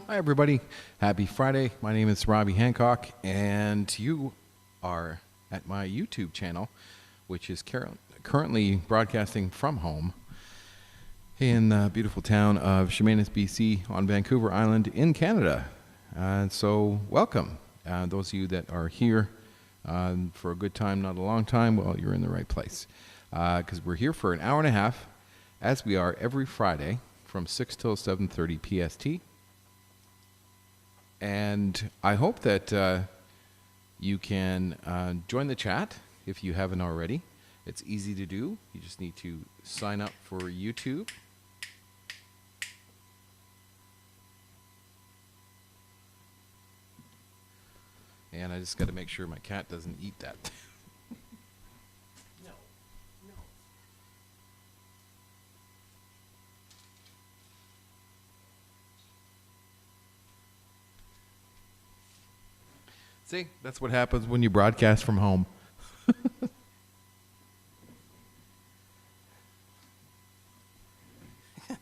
Hi, everybody. Happy Friday. My name is Robbie Hancock, and you are at my YouTube channel, which is currently broadcasting from home in the beautiful town of Chemainus, BC, on Vancouver Island in Canada. So welcome. Those of you that are here for a good time, not a long time, well, you're in the right place. Because we're here for an hour and a half, as we are every Friday from 6 till 7:30 PST. And I hope that you can join the chat if you haven't already. It's easy to do. You just need to sign up for YouTube. And I just got to make sure my cat doesn't eat that. See, that's what happens when you broadcast from home.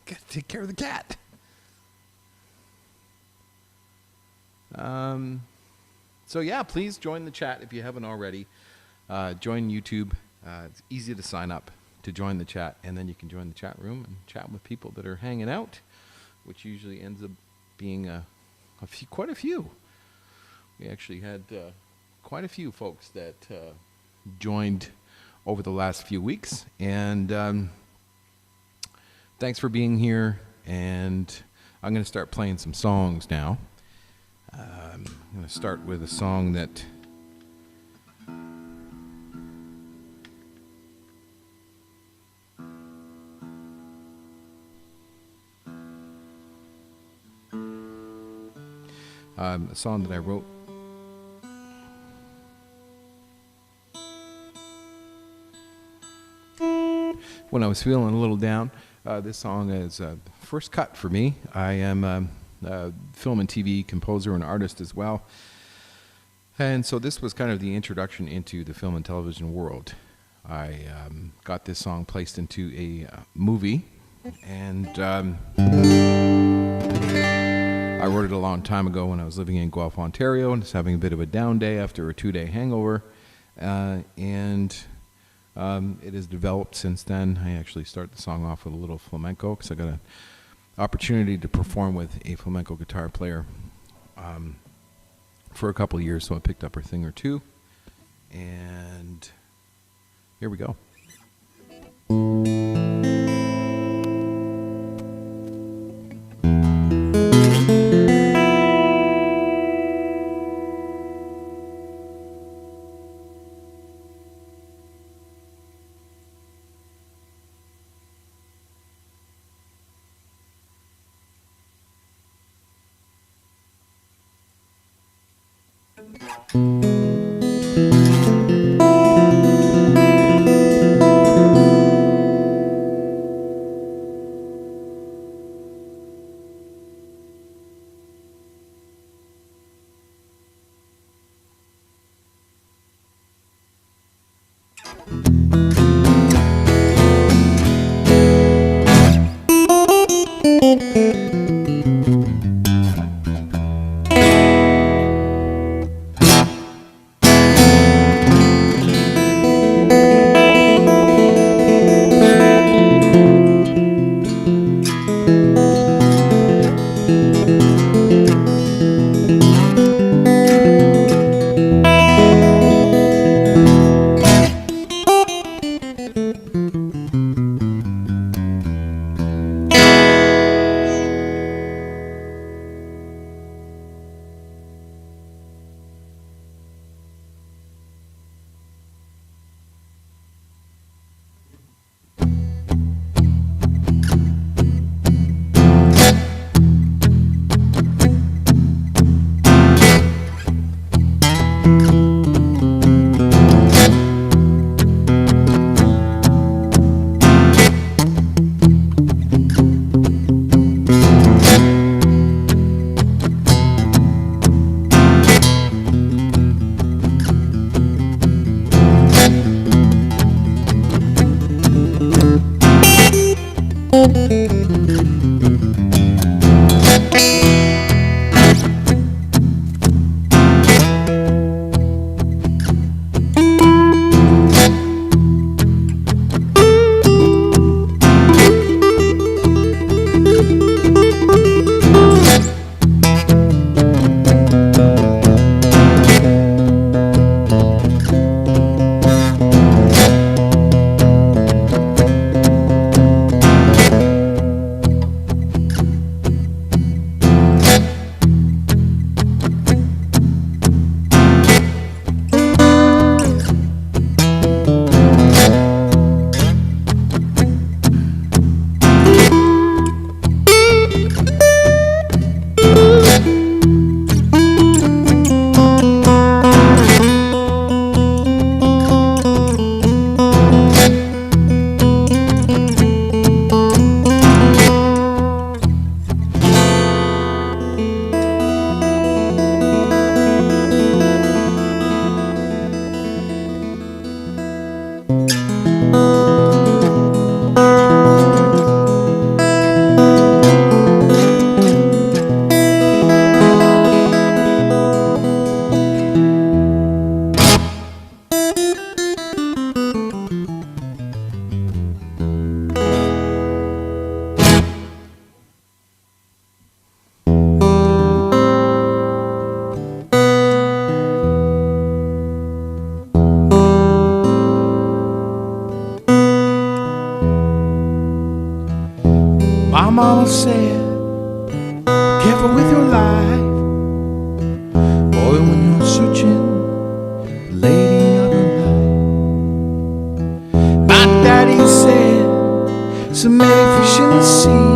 Gotta take care of the cat. So yeah, please join the chat if you haven't already. Join YouTube. It's easy to sign up to join the chat, and then you can join the chat room and chat with people that are hanging out, which usually ends up being quite a few. We actually had quite a few folks that joined over the last few weeks. And thanks for being here. And I'm going to start playing some songs now. I'm going to start with a song that I wrote when I was feeling a little down. This song is first cut for me. I am a film and TV composer and artist as well. And so this was kind of the introduction into the film and television world. I got this song placed into a movie, and I wrote it a long time ago when I was living in Guelph, Ontario, and was having a bit of a down day after a 2-day hangover. It has developed since then. I actually start the song off with a little flamenco because I got an opportunity to perform with a flamenco guitar player for a couple of years, so I picked up a thing or two. And here we go. mama said, careful with your life, boy, when you're searching the lady of your life. My daddy said, so many fish in the sea.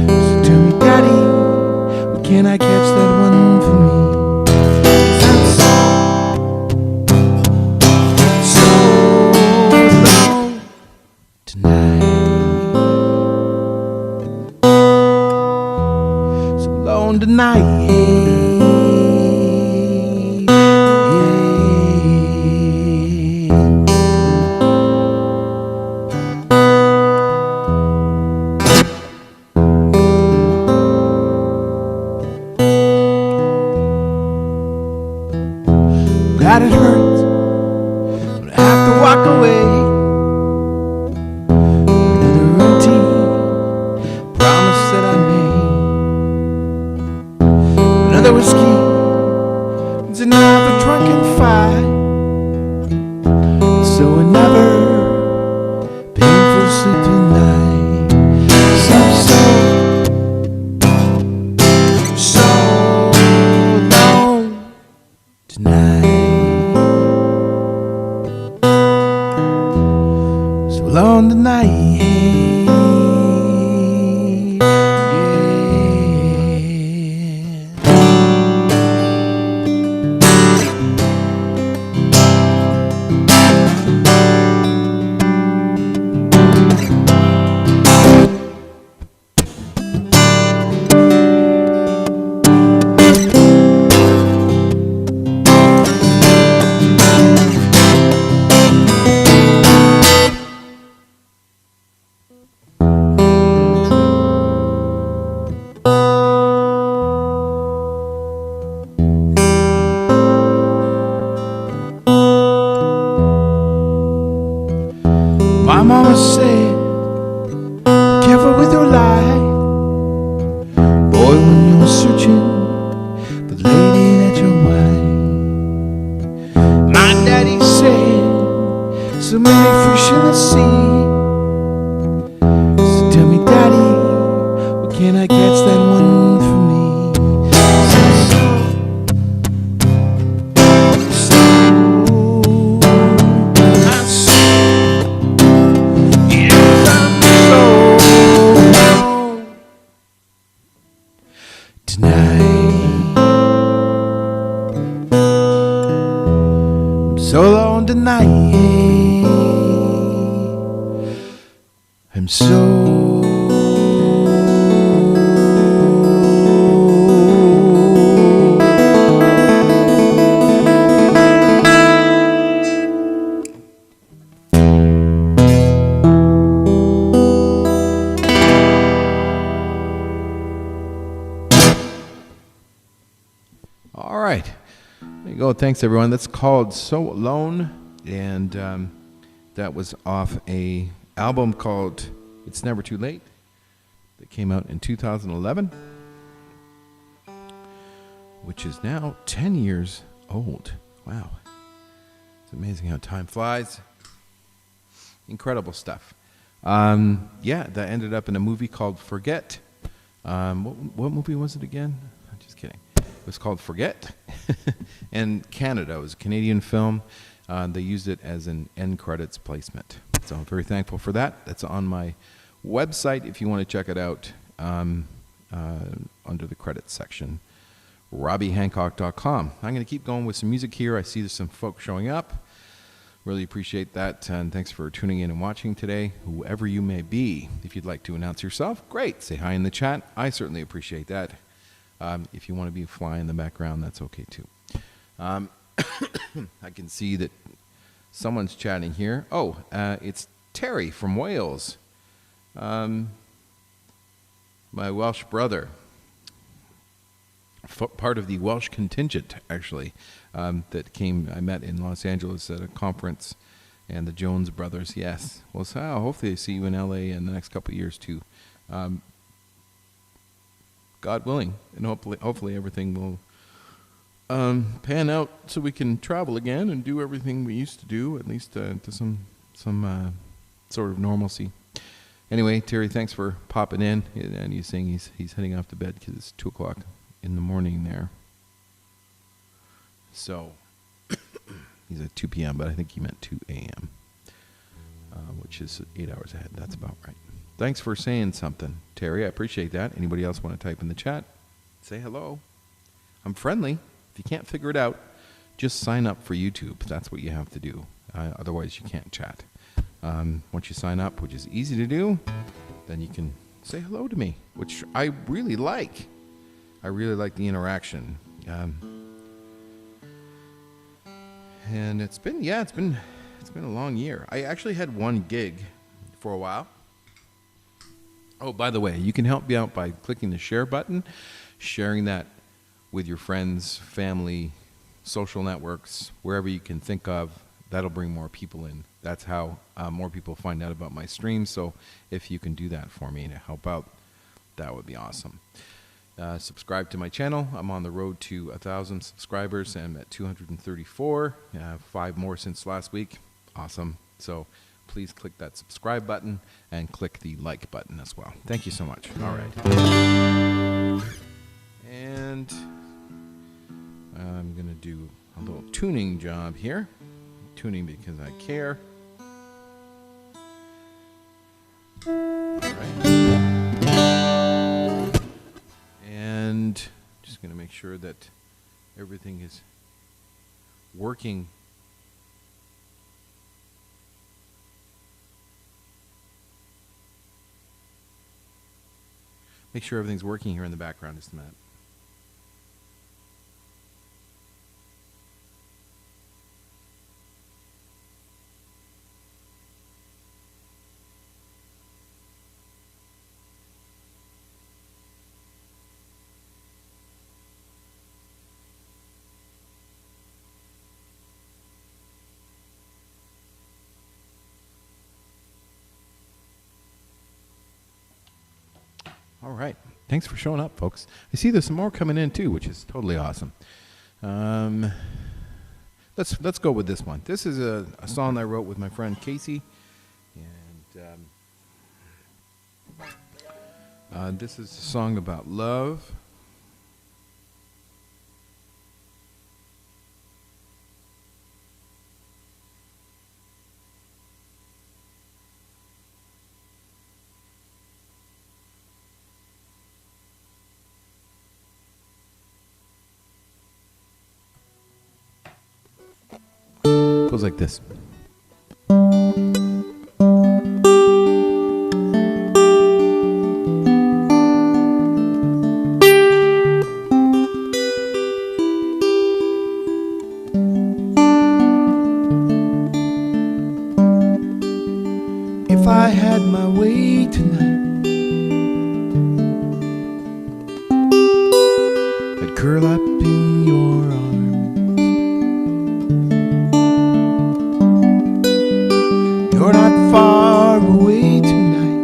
So tell me, daddy, where can I catch that one for me? 'Cause I'm so alone tonight. So alone tonight. God, it hurts when I have to walk away. Another routine promise that I made. Another whiskey, it's another drunken fight. So another painful sleep tonight. So alone tonight. Alone tonight. My mama said, be careful with your life, boy, when you're searching for the lady that you're wife. My daddy said, so many fish in the sea. So tell me, daddy, where can I catch that one for me? Tonight, I'm so alone tonight. I'm so all right. There you go. Thanks, everyone. That's called So Alone. And that was off a album called It's Never Too Late that came out in 2011, which is now 10 years old. Wow. It's amazing how time flies. Incredible stuff. Yeah, that ended up in a movie called Forget. What movie was it again? I'm just kidding. It was called Forget. And Canada. It was a Canadian film. They used it as an end credits placement. So I'm very thankful for that. That's on my website if you want to check it out under the credits section, RobbieHancock.com. I'm going to keep going with some music here. I see there's some folks showing up. Really appreciate that, and thanks for tuning in and watching today, whoever you may be. If you'd like to announce yourself, great. Say hi in the chat. I certainly appreciate that. If you want to be a fly in the background, that's okay too. I can see that someone's chatting here. Oh, it's Terry from Wales. My Welsh brother. Part of the Welsh contingent, actually, that came, I met in Los Angeles at a conference, and the Jones brothers, yes. Well, so hopefully I see you in LA in the next couple of years, too. God willing, and hopefully everything will pan out so we can travel again and do everything we used to do, at least to some sort of normalcy. Anyway, Terry, thanks for popping in. And he's saying he's heading off to bed because it's 2 o'clock in the morning there. So he's at 2 p.m., but I think he meant 2 a.m., which is 8 hours ahead. That's about right. Thanks for saying something, Terry. I appreciate that. Anybody else want to type in the chat? Say hello. I'm friendly. If you can't figure it out, just sign up for YouTube. That's what you have to do. Otherwise, you can't chat. Once you sign up, which is easy to do, then you can say hello to me, which I really like. I really like the interaction. And it's been a long year. I actually had one gig for a while. Oh, by the way, you can help me out by clicking the share button, sharing that with your friends, family, social networks, wherever you can think of. That'll bring more people in. That's how more people find out about my streams. So if you can do that for me to help out, that would be awesome. Subscribe to my channel. I'm on the road to 1,000 subscribers. I'm at 234. 5 more since last week. Awesome. So please click that subscribe button and click the like button as well. Thank you so much. All right. And I'm going to do a little tuning job here. Tuning because I care. All right. And just going to make sure that everything is working. Make sure everything's working here in the background just a minute. All right. Thanks for showing up, folks. I see there's some more coming in, too, which is totally awesome. Let's go with this one. This is a song I wrote with my friend Casey. And this is a song about love. Goes like this. If I had my way tonight, I'd curl up in your arms. You're not far away tonight.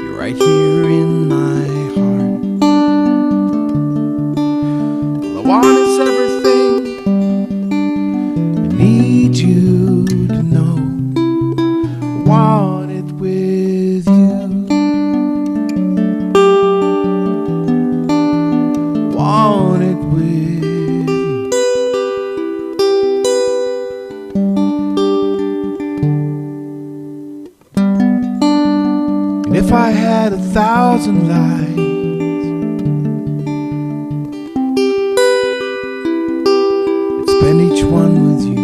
You're right here in my heart. All I want is everything. I need you to know. I want it with you. I want it with you. If I had 1,000 lives, I'd spend each one with you.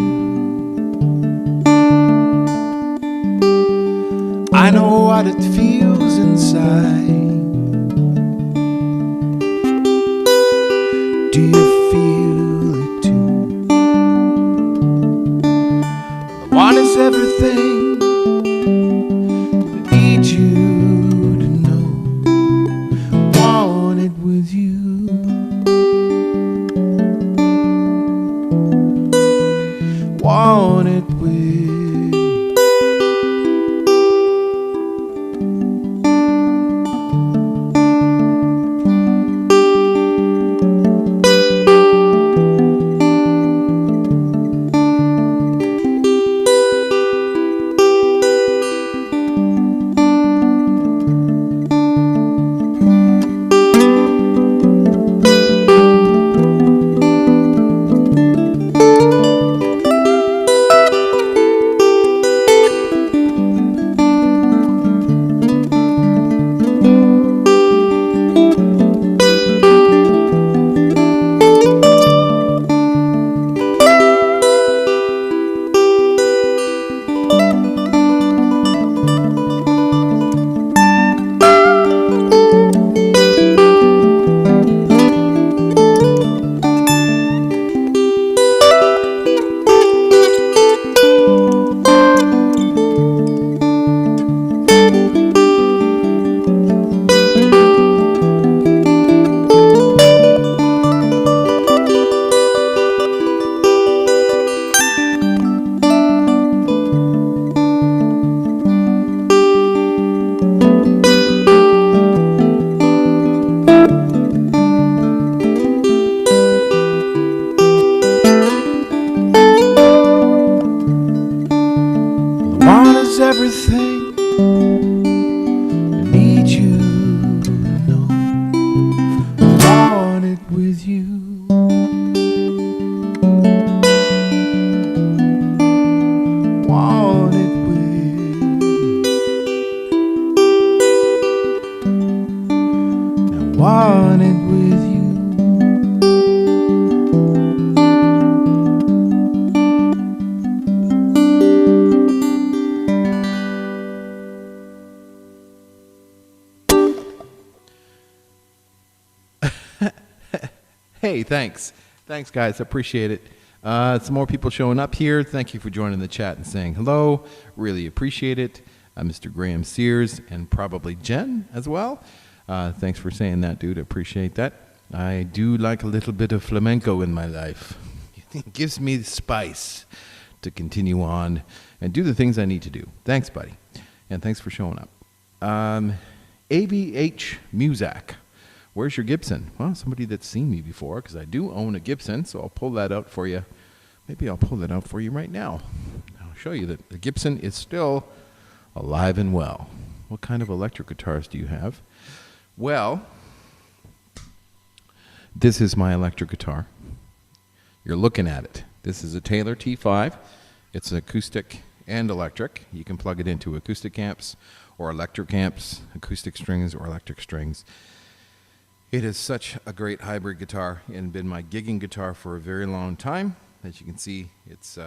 I know what it feels inside. Do you feel it too? All I want is everything. I need you to know. with you. Want it with you. I want it with you. Hey, thanks. Thanks, guys. Appreciate it. Some more people showing up here. Thank you for joining the chat and saying hello. Really appreciate it. Mr. Graham Sears and probably Jen as well. Thanks for saying that, dude. Appreciate that. I do like a little bit of flamenco in my life. It gives me the spice to continue on and do the things I need to do. Thanks, buddy. And thanks for showing up. ABH Muzak. Where's your Gibson? Well, somebody that's seen me before, because I do own a Gibson, so I'll pull that out for you. Maybe I'll pull that out for you right now. I'll show you that the Gibson is still alive and well. What kind of electric guitars do you have? Well, this is my electric guitar. You're looking at it. This is a Taylor T5. It's acoustic and electric. You can plug it into acoustic amps or electric amps, acoustic strings or electric strings. It is such a great hybrid guitar and been my gigging guitar for a very long time. As you can see, it's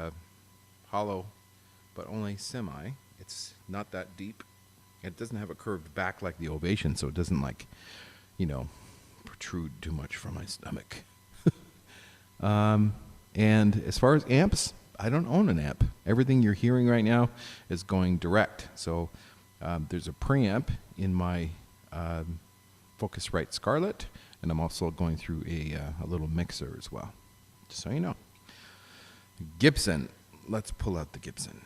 hollow, but only semi. It's not that deep. It doesn't have a curved back like the Ovation, so it doesn't protrude too much from my stomach. And as far as amps, I don't own an amp. Everything you're hearing right now is going direct. So there's a preamp in my Focusrite Scarlett, and I'm also going through a little mixer as well, just so you know. Gibson. Let's pull out the Gibson.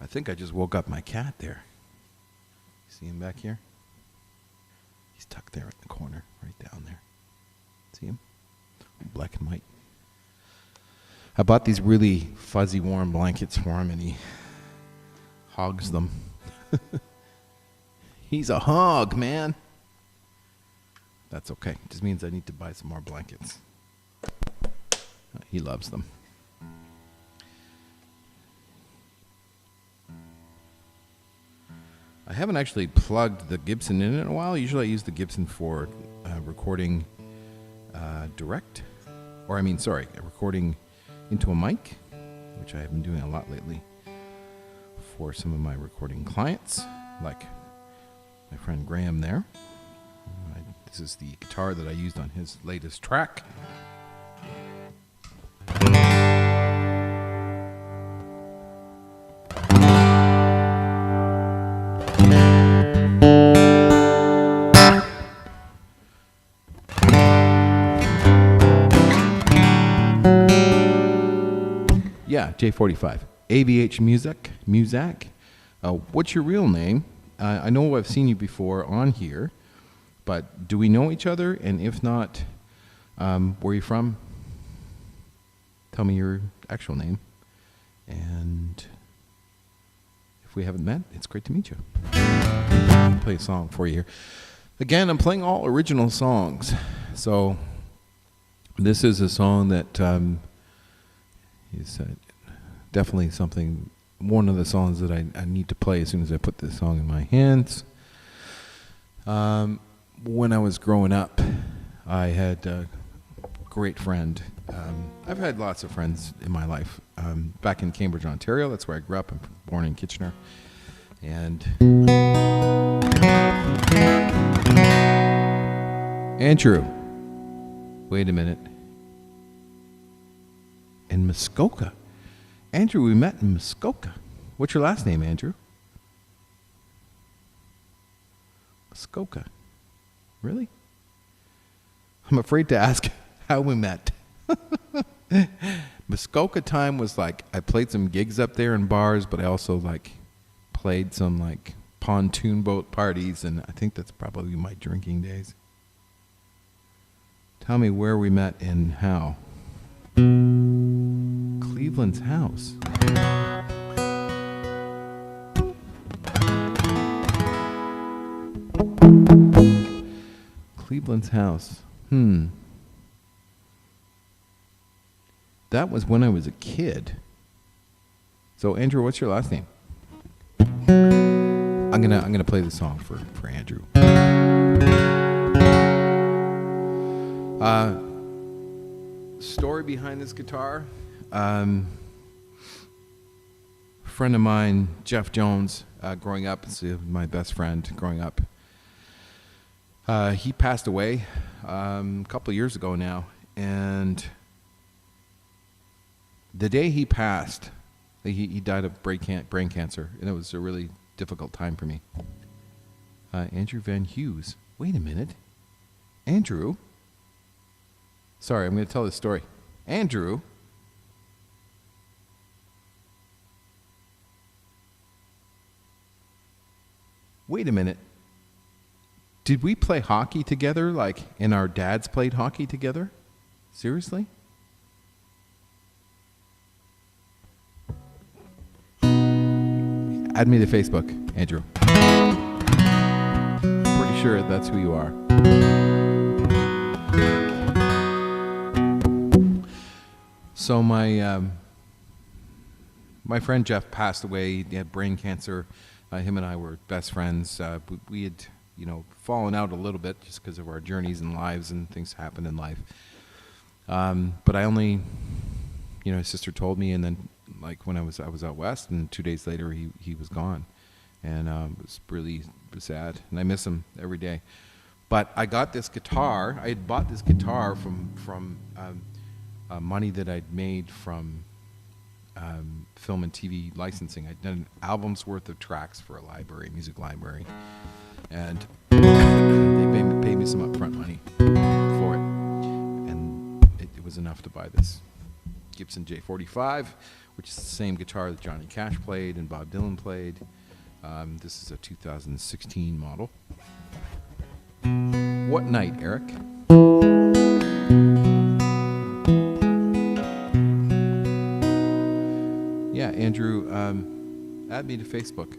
I think I just woke up my cat there. See him back here? He's tucked there in the corner, right down there. See him? Black and white. I bought these really fuzzy warm blankets for him, and he hogs them. He's a hog, man. That's okay. It just means I need to buy some more blankets. He loves them. I haven't actually plugged the Gibson in a while. Usually I use the Gibson for recording direct. Recording into a mic, which I have been doing a lot lately for some of my recording clients, like my friend Graham there. This is the guitar that I used on his latest track. Yeah, J45. ABH Muzak. What's your real name? I know I've seen you before on here, but do we know each other? And if not, where are you from? Tell me your actual name. And if we haven't met, it's great to meet you. I'll play a song for you here. Again, I'm playing all original songs. So this is a song that is definitely one of the songs that I need to play as soon as I put this song in my hands. When I was growing up, I had a great friend. I've had lots of friends in my life. Back in Cambridge, Ontario, that's where I grew up. I'm born in Kitchener. And Andrew, wait a minute. In Muskoka. Andrew, we met in Muskoka. What's your last name, Andrew? Muskoka. Really? I'm afraid to ask how we met. Muskoka time was like, I played some gigs up there in bars, but I also played some pontoon boat parties, and I think that's probably my drinking days. Tell me where we met and how. Cleveland's house. Cleveland's house. That was when I was a kid. So Andrew, what's your last name? I'm gonna play the song for Andrew. Story behind this guitar. Friend of mine, Jeff Jones, growing up, my best friend growing up. He passed away a couple of years ago now, and the day he passed, he died of brain cancer, and it was a really difficult time for me. Andrew Van Hughes. Wait a minute. Andrew? Sorry, I'm going to tell this story. Andrew? Wait a minute. Did we play hockey together, and our dads played hockey together? Seriously? Add me to Facebook, Andrew. Pretty sure that's who you are. So my friend Jeff passed away. He had brain cancer. Him and I were best friends. We had, fallen out a little bit just because of our journeys and lives and things happen in life. But I only, his sister told me, and then when I was out west, and 2 days later he was gone, and it was really sad, and I miss him every day. But I got this guitar. I had bought this guitar from money that I'd made from film and TV licensing. I'd done an album's worth of tracks for a music library, and they paid me some upfront money for it, and it was enough to buy this Gibson J45, which is the same guitar that Johnny Cash played and Bob Dylan played. This is a 2016 model. What night, Eric? Yeah, Andrew, add me to Facebook,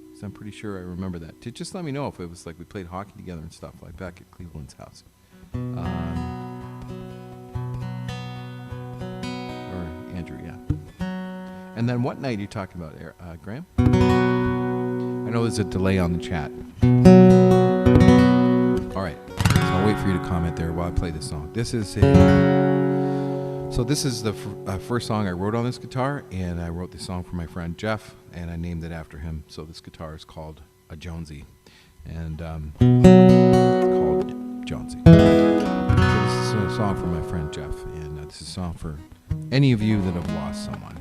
because I'm pretty sure I remember that. Just let me know if it was we played hockey together and stuff, back at Cleveland's house. Or Andrew, yeah. And then what night are you talking about, Graham? I know there's a delay on the chat. All right, so I'll wait for you to comment there while I play this song. This is the first song I wrote on this guitar, and I wrote this song for my friend Jeff, and I named it after him. So this guitar is called a Jonesy, and it's called Jonesy. So this is a song for my friend Jeff, and this is a song for any of you that have lost someone.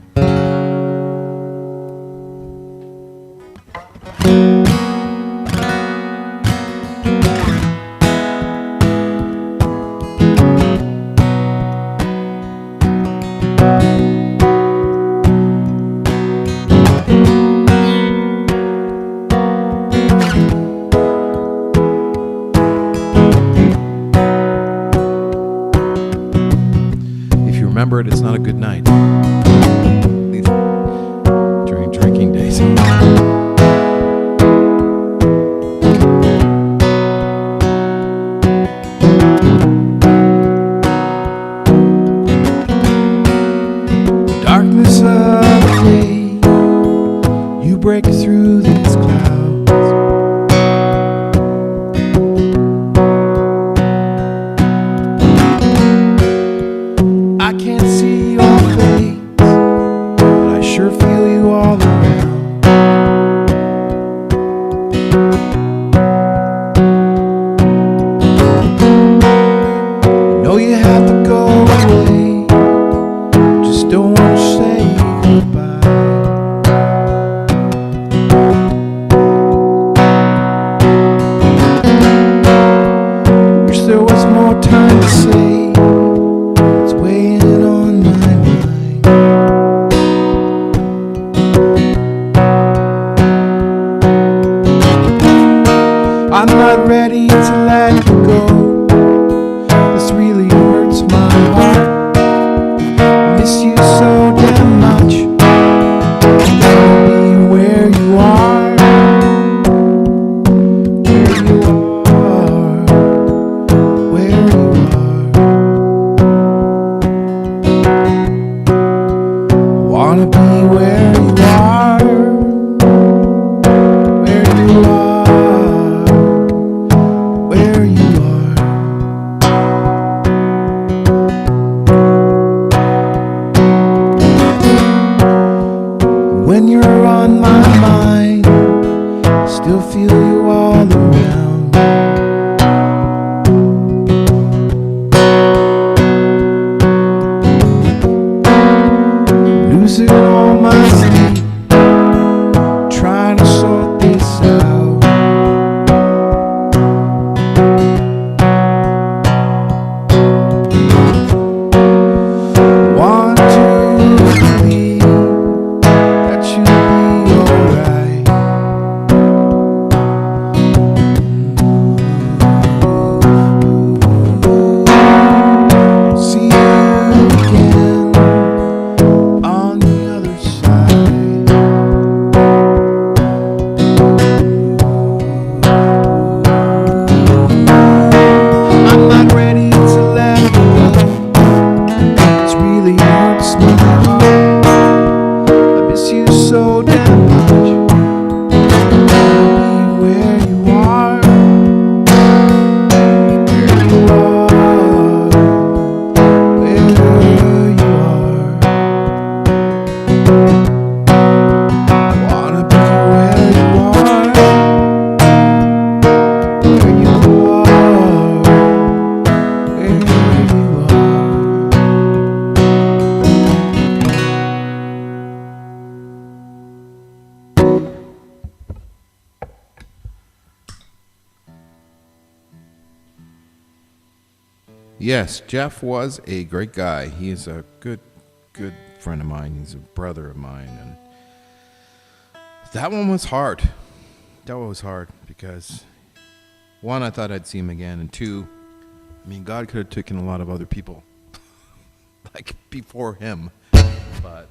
Remember it, it's not a good night. At least during drinking days. Darkness of the day, you break through these clouds. I can't see your face, but I sure feel you all around. I know you have to go away, just don't want to say goodbye. Wish there was more time to say. I'm not ready to let you go. This really hurts my heart. I miss you so damn much. I'll be where you are. Where you are. Wanna be where you are, where you are, where you are. When you're on my mind, still feel you all around. Losing all my sleep, trying to sort this out. Want to believe that you'll be alright. See you again on the other side. I'm not ready to let go. It's really hurts my heart. I miss you so damn much. Be where you are, where you are, where you are. Wanna be where you are, where you are, where you are. Yes, Jeff was a great guy. He is a good friend of mine. He's a brother of mine, and that one was hard. That one was hard because, one, I thought I'd see him again, and two, I mean, God could have taken a lot of other people, like before him, but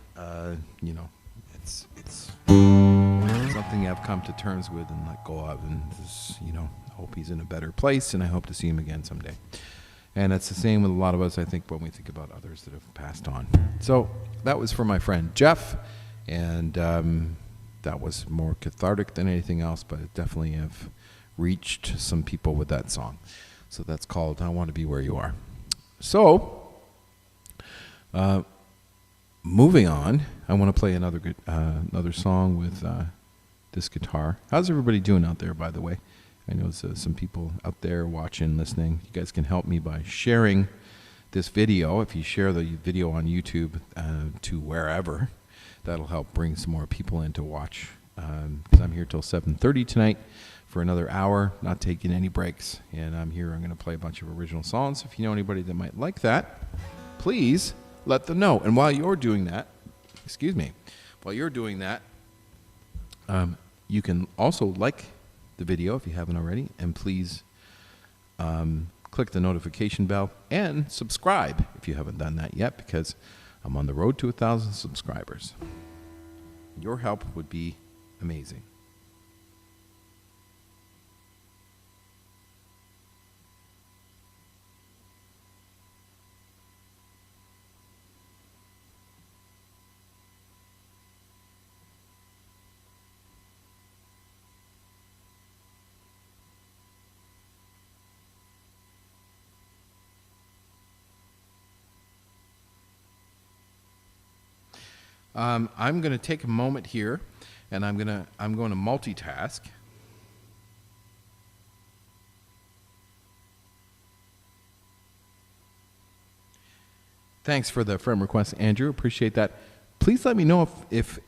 you know, it's something I've come to terms with and let go of, and just, you know, I hope he's in a better place, and I hope to see him again someday. And it's the same with a lot of us, I think, when we think about others that have passed on. So that was for my friend Jeff, and that was more cathartic than anything else, but it definitely have reached some people with that song. So that's called I Want to Be Where You Are. So, moving on, I want to play another song with this guitar. How's everybody doing out there, by the way? I know some people out there watching, listening. You guys can help me by sharing this video. If you share the video on YouTube to wherever, that'll help bring some more people in to watch. Because I'm here till 7:30 tonight for another hour, not taking any breaks. And I'm going to play a bunch of original songs. If you know anybody that might like that, please let them know. And while you're doing that, you can also like the video if you haven't already, and please click the notification bell and subscribe if you haven't done that yet, because I'm on the road to 1,000 subscribers. Your help would be amazing. I'm going to take a moment here, and I'm going to multitask. Thanks for the friend request, Andrew. Appreciate that. Please let me know if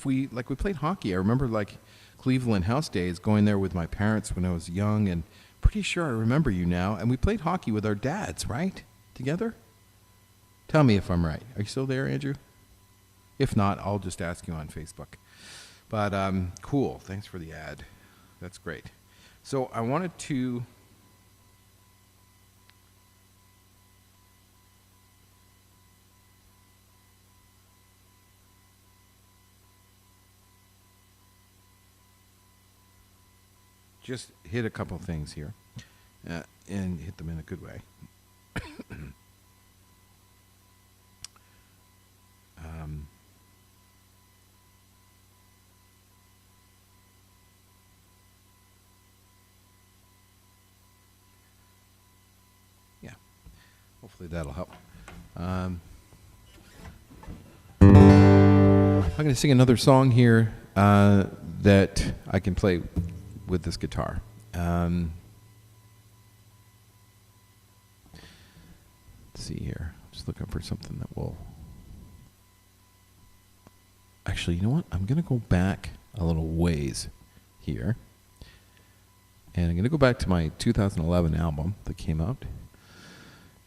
we played hockey. I remember like Cleveland House Days, going there with my parents when I was young, and pretty sure I remember you now. And we played hockey with our dads, right? Together? Tell me if I'm right. Are you still there, Andrew? If not, I'll just ask you on Facebook. But cool. Thanks for the ad. That's great. So I wanted to just hit a couple things here and hit them in a good way. Hopefully that'll help. I'm going to sing another song here that I can play with this guitar. Let's see here. Just looking for something that will... Actually, you know what? I'm going to go back a little ways here. And I'm going to go back to my 2011 album that came out.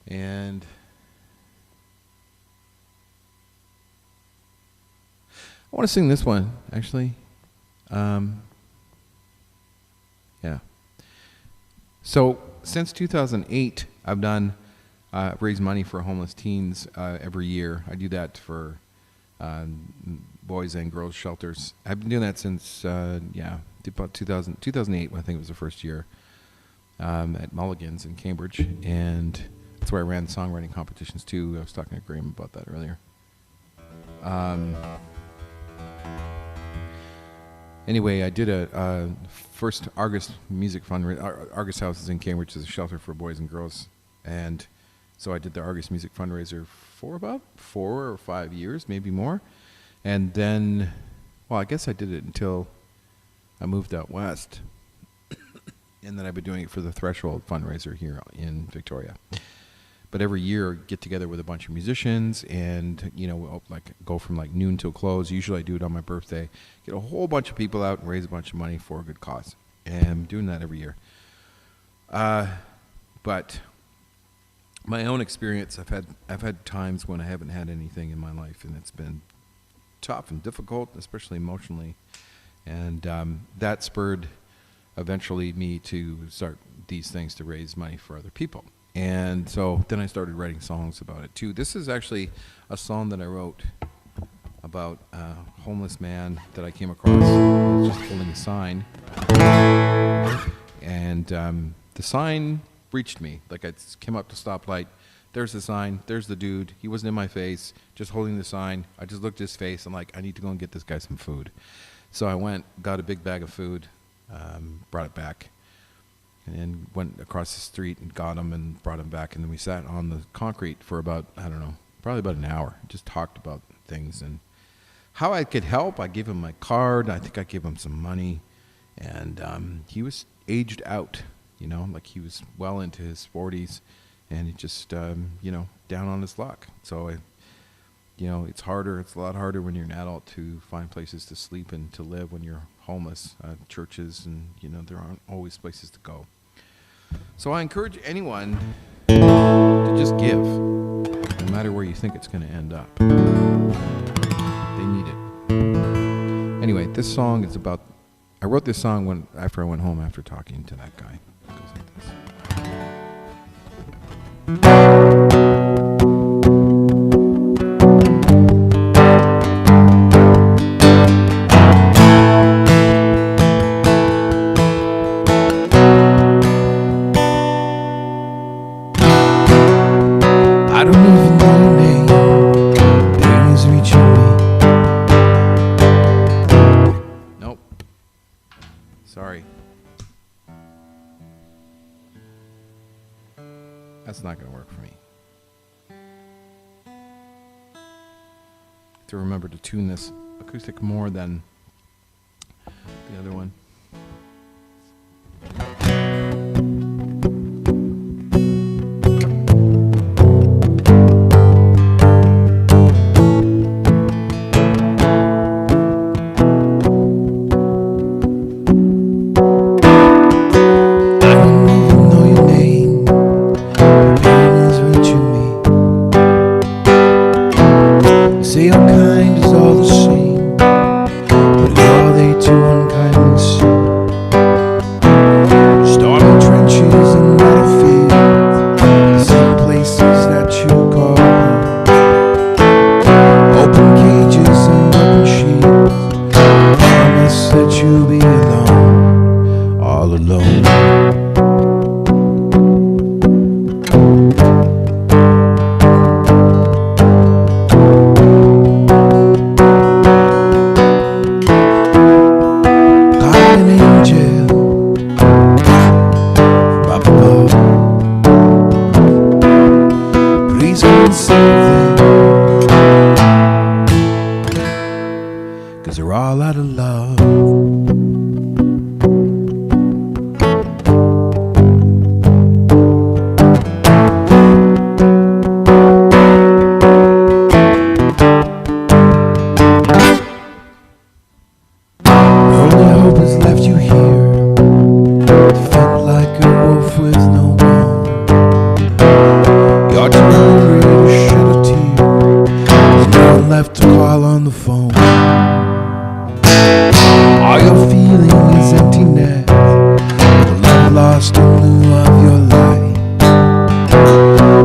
And I want to sing this one, actually. Yeah. So since 2008, I've done raise money for homeless teens every year. I do that for boys and girls shelters. I've been doing that since about 2008. I think it was the first year at Mulligan's in Cambridge, and that's where I ran songwriting competitions too. I was talking to Graham about that earlier. Anyway, I did a first Argus music fundraiser. Argus House is in Cambridge, is a shelter for boys and girls, and so I did the Argus music fundraiser for about 4 or 5 years, maybe more. And then, well, I guess I did it until I moved out west, and then I've been doing it for the Threshold fundraiser here in Victoria. But every year, get together with a bunch of musicians, and we'll go from noon till close. Usually, I do it on my birthday. Get a whole bunch of people out and raise a bunch of money for a good cause. And I'm doing that every year. But my own experience, I've had times when I haven't had anything in my life, and it's been tough and difficult, especially emotionally. And that spurred eventually me to start these things to raise money for other people. And so then I started writing songs about it too. This is actually a song that I wrote about a homeless man that I came across. He was just holding a sign. And the sign reached me. I came up to stoplight. There's the sign. There's the dude. He wasn't in my face, just holding the sign. I just looked at his face. I'm like, I need to go and get this guy some food. So I went, got a big bag of food, brought it back, and went across the street and got him and brought him back. And then we sat on the concrete for about, I don't know, probably about an hour. Just talked about things and how I could help. I gave him my card. I think I gave him some money. And he was aged out, he was well into his 40s. And he just, down on his luck. So, it's harder. It's a lot harder when you're an adult to find places to sleep and to live when you're homeless. Churches and, there aren't always places to go. So I encourage anyone to just give, no matter where you think it's going to end up. They need it. Anyway, this song is about, I wrote this song after I went home after talking to that guy. It goes like this. I don't even know your name. Pain is reaching me. Nope. Sorry. That's not going to work for me. To remember to tune this acoustic more than the other one. Say all kind is all the same, but are they too unkindly seen? Stormy trenches and battlefields, the same places that you call home. Open cages and weapon shields, the promise that you'll be alone, all alone. all out of love. Left to call on the phone. All you're feeling is emptiness, the love lost in lieu of your life.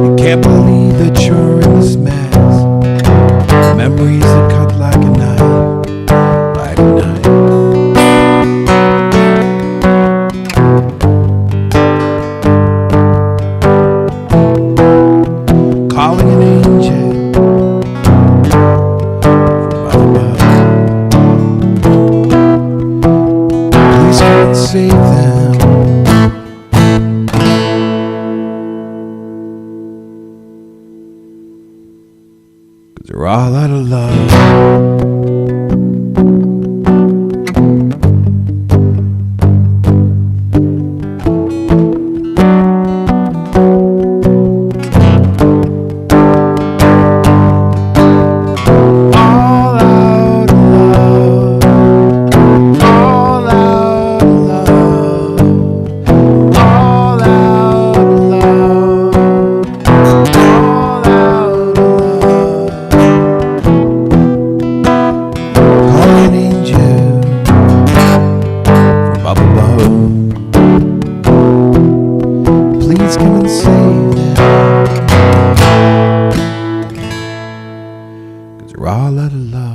You can't believe that you're in this mess. Memories that cut like a knife, like a knife. Calling an angel. Save them, 'cause they're all out of love. Please come and save them, 'cause they're all out of love.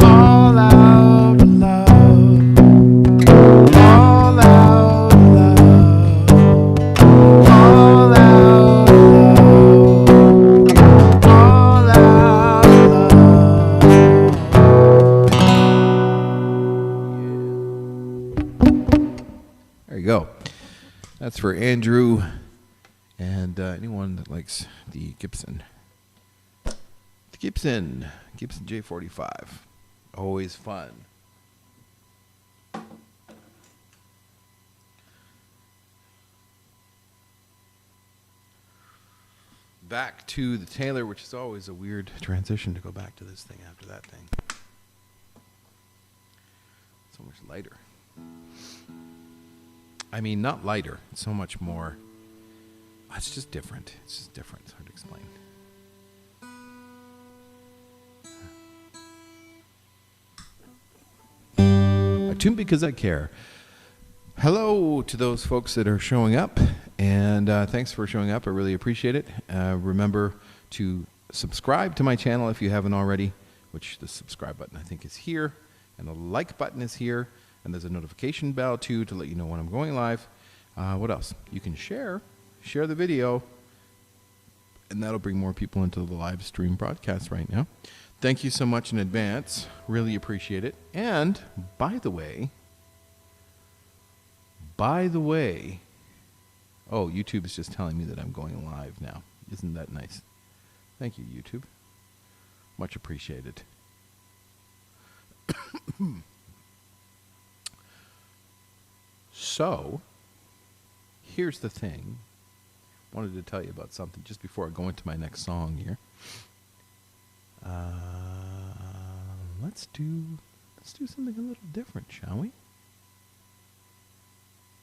All out of love. All out of love. All out of love. All out of love. There you go. That's for Andrew and anyone that likes the Gibson. The Gibson J45. Always fun. Back to the Taylor, which is always a weird transition to go back to this thing after that thing. So much lighter. I mean, not lighter. It's so much more. It's just different. It's just different. It's hard to explain. I tune because I care. Hello to those folks that are showing up, and thanks for showing up. I really appreciate it. Remember to subscribe to my channel if you haven't already, which the subscribe button I think is here, and the like button is here, and there's a notification bell too to let you know when I'm going live. What else? You can share the video, and that'll bring more people into the live stream broadcast right now. Thank you so much in advance. Really appreciate it. And by the way, oh, YouTube is just telling me that I'm going live now. Isn't that nice? Thank you, YouTube. Much appreciated. So, here's the thing. Wanted to tell you about something just before I go into my next song here. Let's do something a little different, shall we?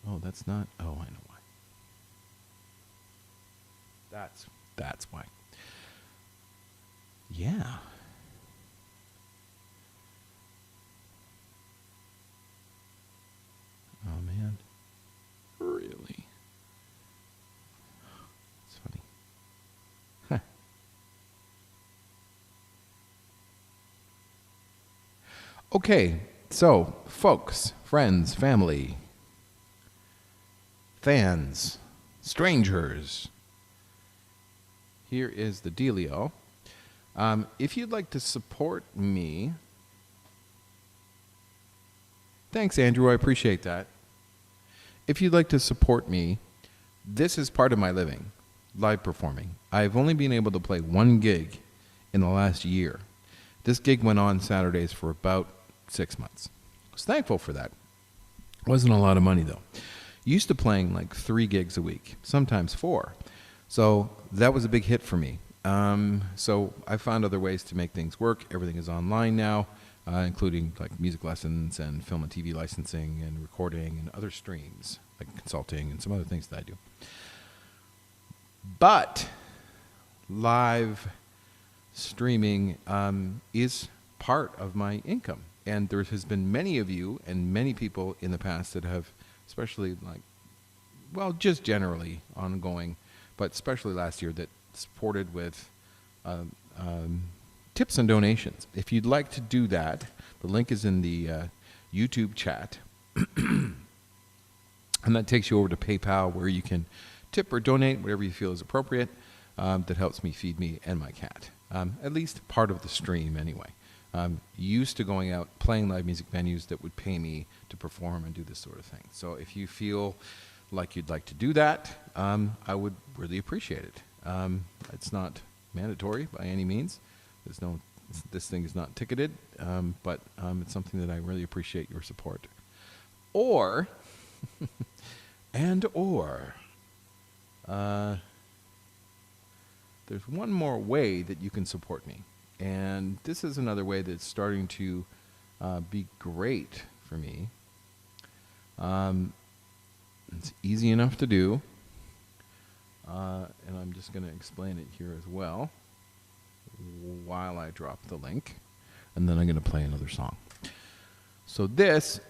Oh, that's not. Oh, I know why. That's why. Yeah. Oh man. Really? It's funny. Huh. Okay, so folks, friends, family, fans, strangers, here is the dealio. If you'd like to support me, thanks, Andrew, I appreciate that. If you'd like to support me, this is part of my living. live performing. I've only been able to play one gig in the last year. This gig went on Saturdays for about 6 months. I was thankful for that. Wasn't a lot of money, though. Used to playing like 3 gigs a week, sometimes 4. So that was a big hit for me. So I found other ways to make things work. Everything is online now, including like music lessons and film and TV licensing and recording and other streams, like consulting and some other things that I do. But live streaming is part of my income. And there has been many of you and many people in the past that have, especially just generally ongoing, but especially last year, that supported with tips and donations. If you'd like to do that, the link is in the YouTube chat. And that takes you over to PayPal, where you can tip or donate whatever you feel is appropriate. That helps me feed me and my cat. At least part of the stream anyway. Used to going out playing live music venues that would pay me to perform and do this sort of thing. So if you feel like you'd like to do that, I would really appreciate it. It's not mandatory by any means. This thing is not ticketed, but it's something that I really appreciate your support. Or there's one more way that you can support me. And this is another way that's starting to be great for me. It's easy enough to do. And I'm just going to explain it here as well while I drop the link. And then I'm going to play another song. So this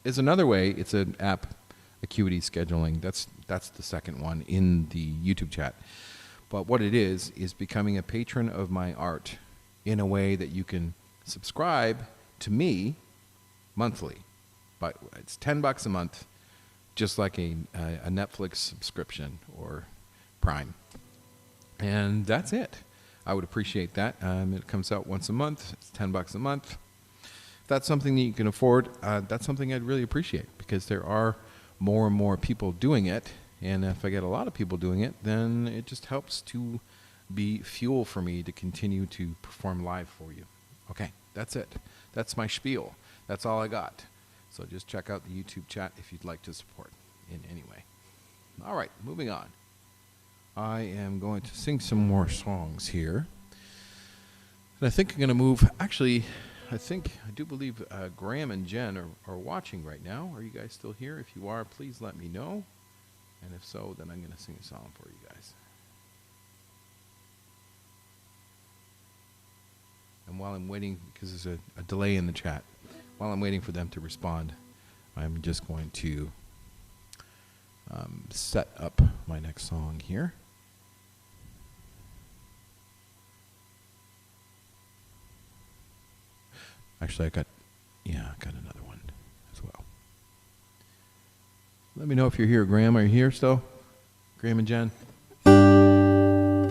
is another way. It's an app, Acuity Scheduling. That's the second one in the YouTube chat. But what it is becoming a patron of my art in a way that you can subscribe to me monthly. But it's $10 a month, just like a Netflix subscription or Prime. And that's it. I would appreciate that. It comes out once a month. It's $10 a month. If that's something that you can afford, that's something I'd really appreciate, because there are more and more people doing it. And if I get a lot of people doing it, then it just helps to be fuel for me to continue to perform live for you. Okay, that's it. That's my spiel. That's all I got. So just check out the YouTube chat if you'd like to support in any way. All right, moving on. I am going to sing some more songs here. And I think I'm going to move. Actually, I do believe Graham and Jen are watching right now. Are you guys still here? If you are, please let me know. And if so, then I'm going to sing a song for you guys. And while I'm waiting, because there's a delay in the chat, while I'm waiting for them to respond, I'm just going to set up my next song here. Actually, I got another one as well. Let me know if you're here, Graham. Are you here still? Graham and Jen? I'm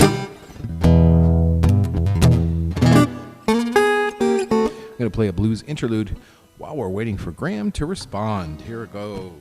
going to play a blues interlude while we're waiting for Graham to respond. Here it goes.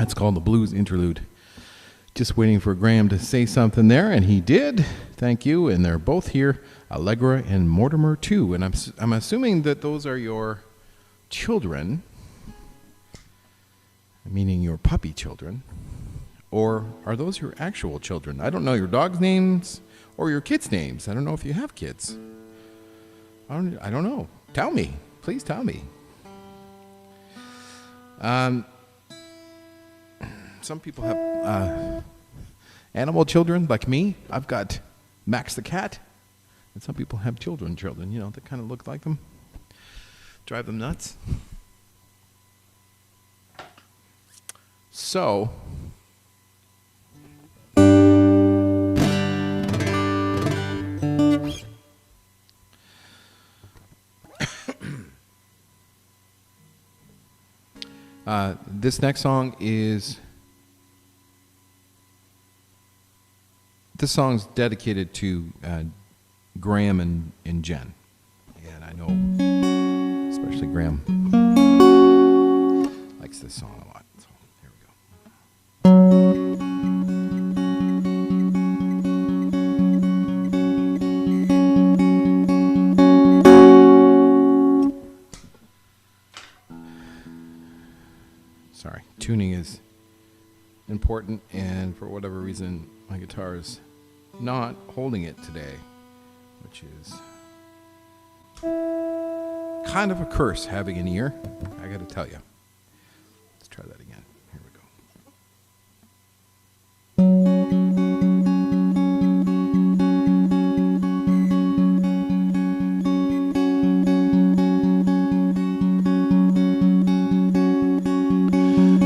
That's called the Blues Interlude. Just waiting for Graham to say something there, and he did. Thank you. And they're both here, Allegra and Mortimer too. And I'm assuming that those are your children, meaning your puppy children, or are those your actual children? I don't know your dog's names or your kids' names. I don't know if you have kids. I don't know. Tell me. Please tell me. Some people have animal children like me. I've got Max the cat. And some people have children, you know, that kind of look like them. Drive them nuts. So, this next song is, this song's dedicated to Graham and Jen. And I know, especially Graham likes this song a lot. So here we go. Sorry, tuning is important, and for whatever reason, my guitar is not holding it today, which is kind of a curse having an ear, I gotta tell you. Let's try that again. Here we go.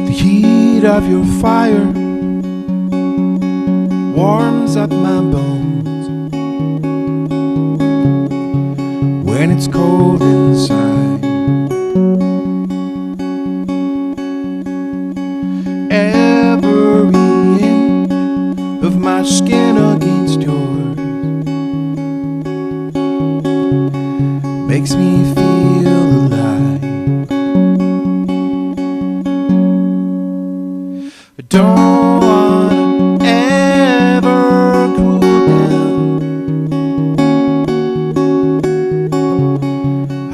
The heat of your fire warms up my bones when it's cold inside. Every inch of my skin against yours makes me feel alive. I don't wanna ever cool down.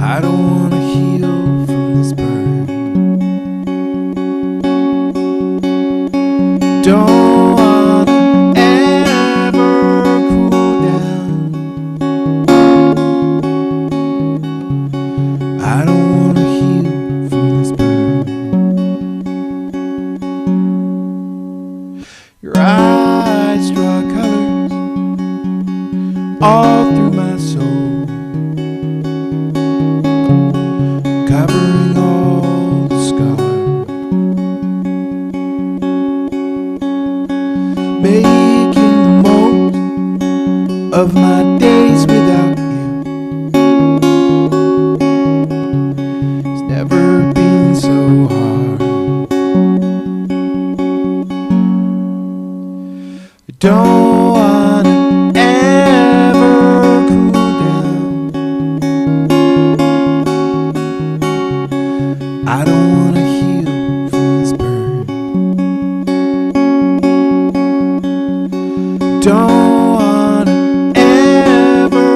I don't wanna heal from this burn. Don't wanna ever cool down. I don't wanna heal from this burn. Your eyes draw colors all through my soul, covering all the scars, making the most of my days without you. It's never been so hard. I don't wanna ever cool down. I don't wanna heal from this burn. Don't wanna ever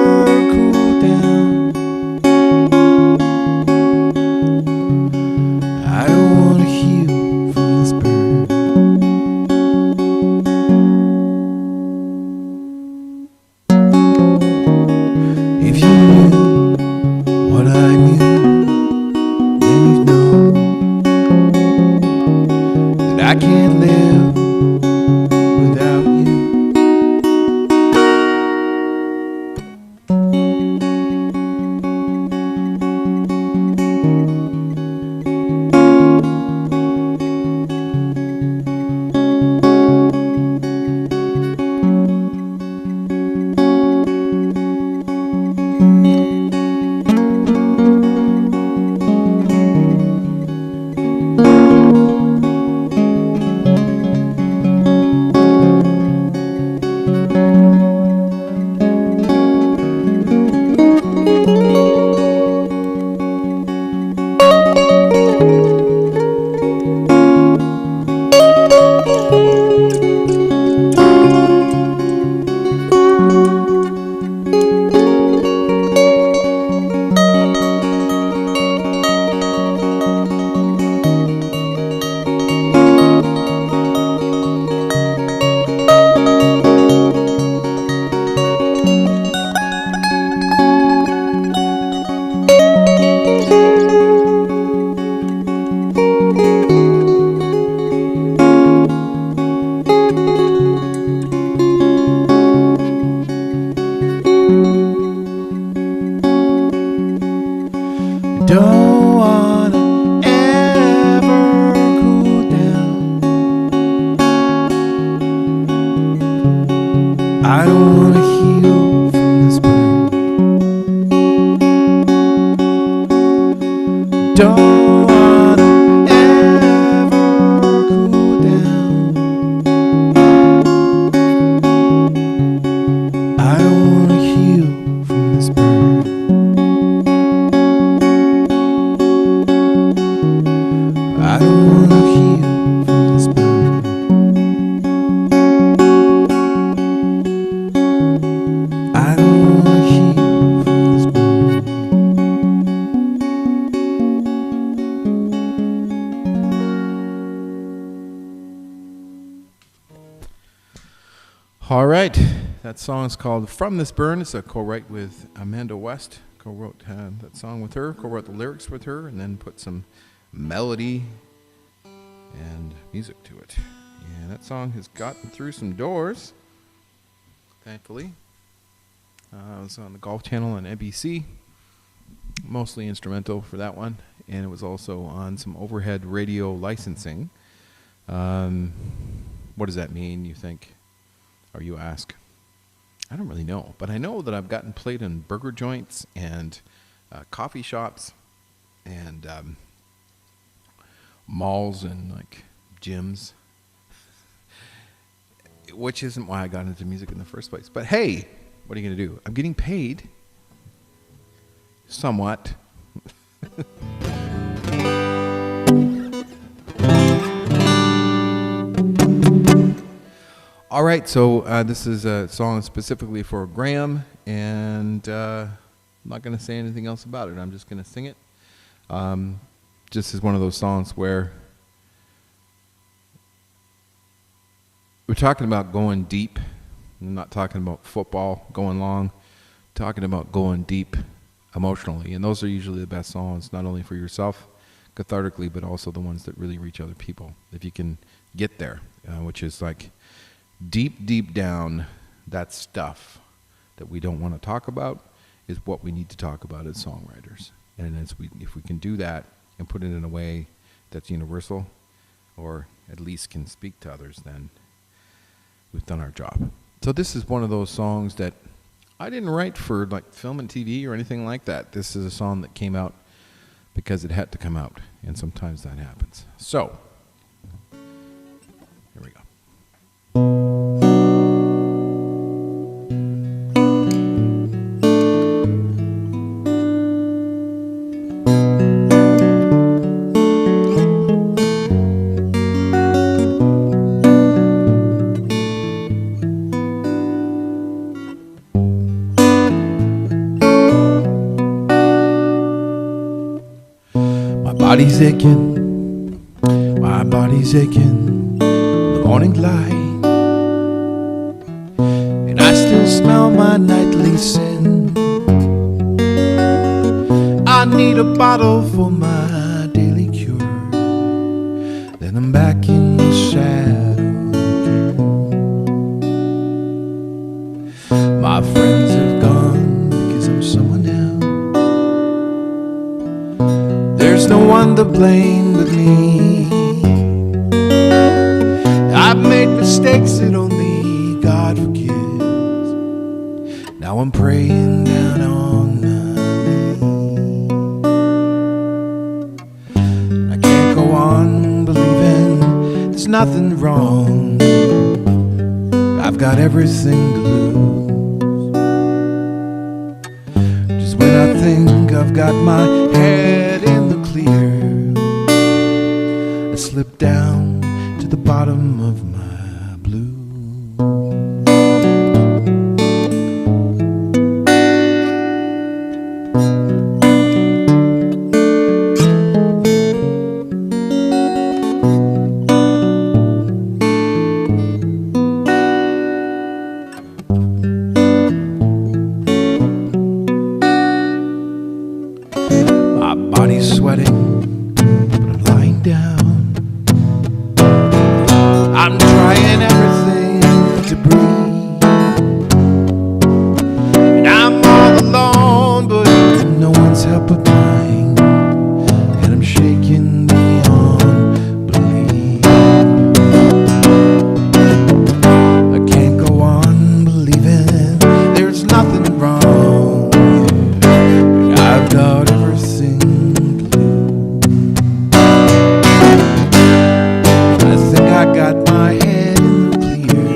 All right. That song is called From This Burn. It's a co-write with Amanda West. Co-wrote that song with her, co-wrote the lyrics with her, and then put some melody and music to it. And that song has gotten through some doors, thankfully. It was on the Golf Channel on NBC, mostly instrumental for that one. And it was also on some overhead radio licensing. What does that mean, you think, or you ask? I don't really know, but I know that I've gotten played in burger joints and coffee shops and malls and like gyms, which isn't why I got into music in the first place. But hey, what are you going to do? I'm getting paid somewhat. All right, so this is a song specifically for Graham, and I'm not going to say anything else about it. I'm just going to sing it. Just as one of those songs where we're talking about going deep. I'm not talking about football, going long. Talking about going deep emotionally, and those are usually the best songs, not only for yourself, cathartically, but also the ones that really reach other people. If you can get there, which is like deep down, that stuff that we don't want to talk about is what we need to talk about as songwriters. And if we can do that and put it in a way that's universal, or at least can speak to others, then we've done our job. So this is one of those songs that I didn't write for like film and TV or anything like that. This is a song that came out because it had to come out, and sometimes that happens. So here we go. Body's aching, my body's aching, the morning light, and I still smell my nightly sin. I need a bottle for my daily cure, then I'm back in the shadow again. My friends have gone because I'm someone else. There's no one to blame but me. I've made mistakes that only God forgives. Now I'm praying down on my knees. I can't go on believing there's nothing wrong. I've got everything to lose. Just when I think I've got my head in the clear, I slip down to the bottom of my blues. My body's sweating, but I'm lying down. I'm trying everything to breathe, and I'm all alone, but no one's help but mine, and I'm shaking beyond belief. I can't go on believing there's nothing wrong. I've got everything to lose. I think I got my head in the clear.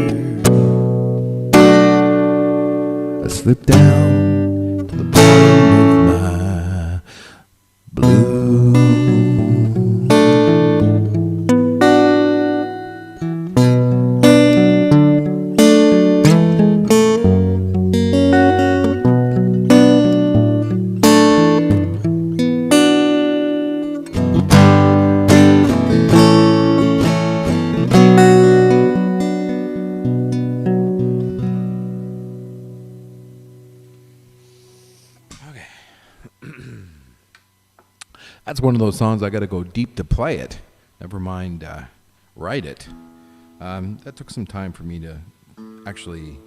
I slip down to the bottom of my blues. Okay. That's one of those songs I got to go deep to play it. Never mind write it. That took some time for me to actually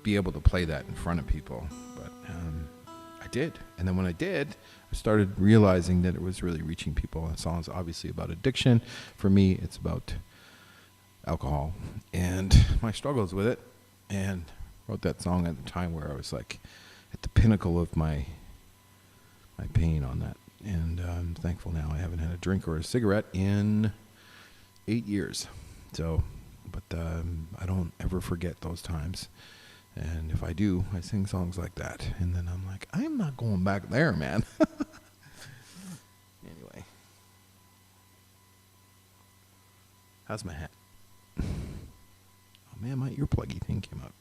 be able to play that in front of people, but I did. And then when I did, I started realizing that it was really reaching people. The song's obviously about addiction. For me, it's about alcohol and my struggles with it. And wrote that song at the time where I was like at the pinnacle of my pain on that. And I'm thankful now I haven't had a drink or a cigarette in 8 years. So, but I don't ever forget those times. And if I do, I sing songs like that. And then I'm like, I'm not going back there, man. Anyway. How's my hat? Oh, man, my earpluggy thing came up.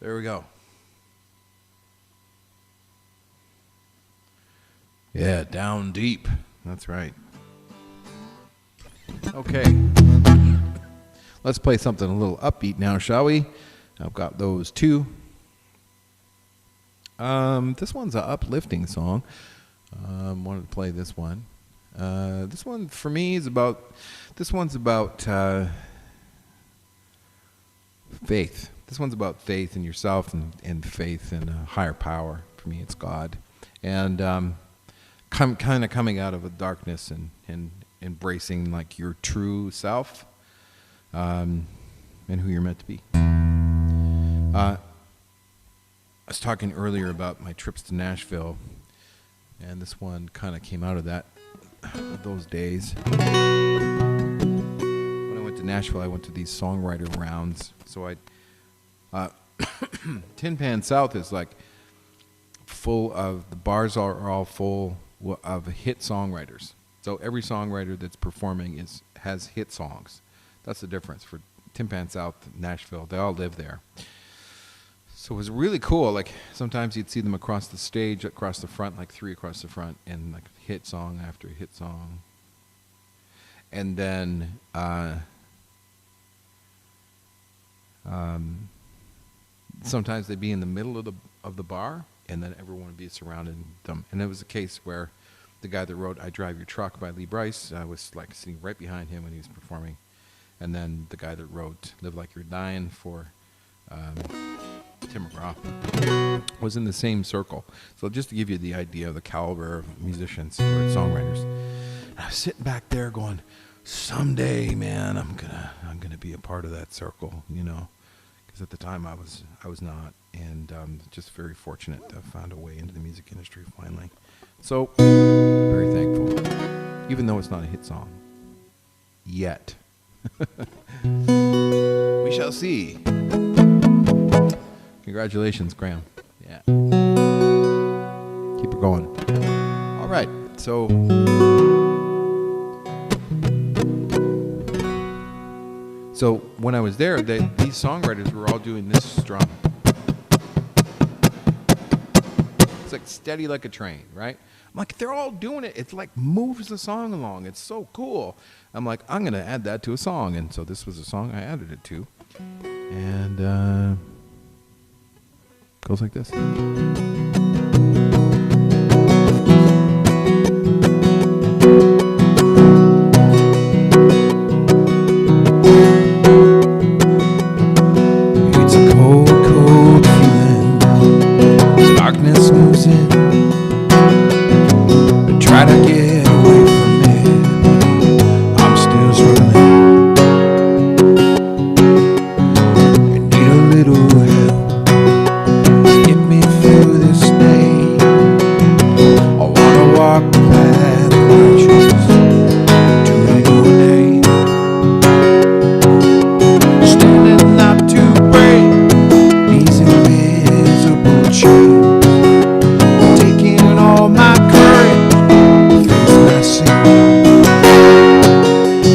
There we go. Yeah, down deep. That's right. Okay. Let's play something a little upbeat now, shall we? I've got those two. This one's an uplifting song. Wanted to play this one. This one for me is about. This one's about faith. This one's about faith in yourself and faith in a higher power. For me, it's God, and kind of coming out of a darkness and embracing like your true self, and who you're meant to be. I was talking earlier about my trips to Nashville, and this one kind of came out of those days. When I went to Nashville, I went to these songwriter rounds. So Tin Pan South is like full of, the bars are all full of hit songwriters. So every songwriter that's performing has hit songs. That's the difference for Tin Pan South, Nashville. They all live there. So it was really cool. Like sometimes you'd see them across the stage, across the front, like 3 across the front, and like hit song after hit song. And then sometimes they'd be in the middle of the bar, and then everyone would be surrounding them. And it was a case where the guy that wrote "I Drive Your Truck" by Lee Brice was like sitting right behind him when he was performing, and then the guy that wrote "Live Like You're Dying" for Tim McGraw was in the same circle. So just to give you the idea of the caliber of musicians or songwriters, and I was sitting back there going, someday, man, I'm gonna be a part of that circle, you know, because at the time I was not, and just very fortunate to have found a way into the music industry finally. So very thankful, even though it's not a hit song yet. We shall see. Congratulations, Graham. Yeah. Keep it going. All right. So when I was there, these songwriters were all doing this strum. It's like steady like a train, right? I'm like, they're all doing it. It's like moves the song along. It's so cool. I'm like, I'm going to add that to a song. And so this was a song I added it to. And goes like this. It's a cold, cold feeling. Darkness moves in. I try to get away from it. I'm still struggling. I need a little help. Get me through this day. I wanna walk the path I choose to your name. Standing up to break these invisible chains. Taking all my courage to face my sin.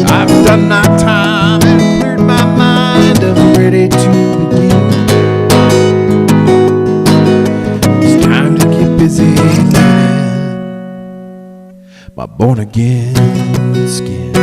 I've done my time and cleared my mind. I'm ready to begin. Busy cleaning my born again skin.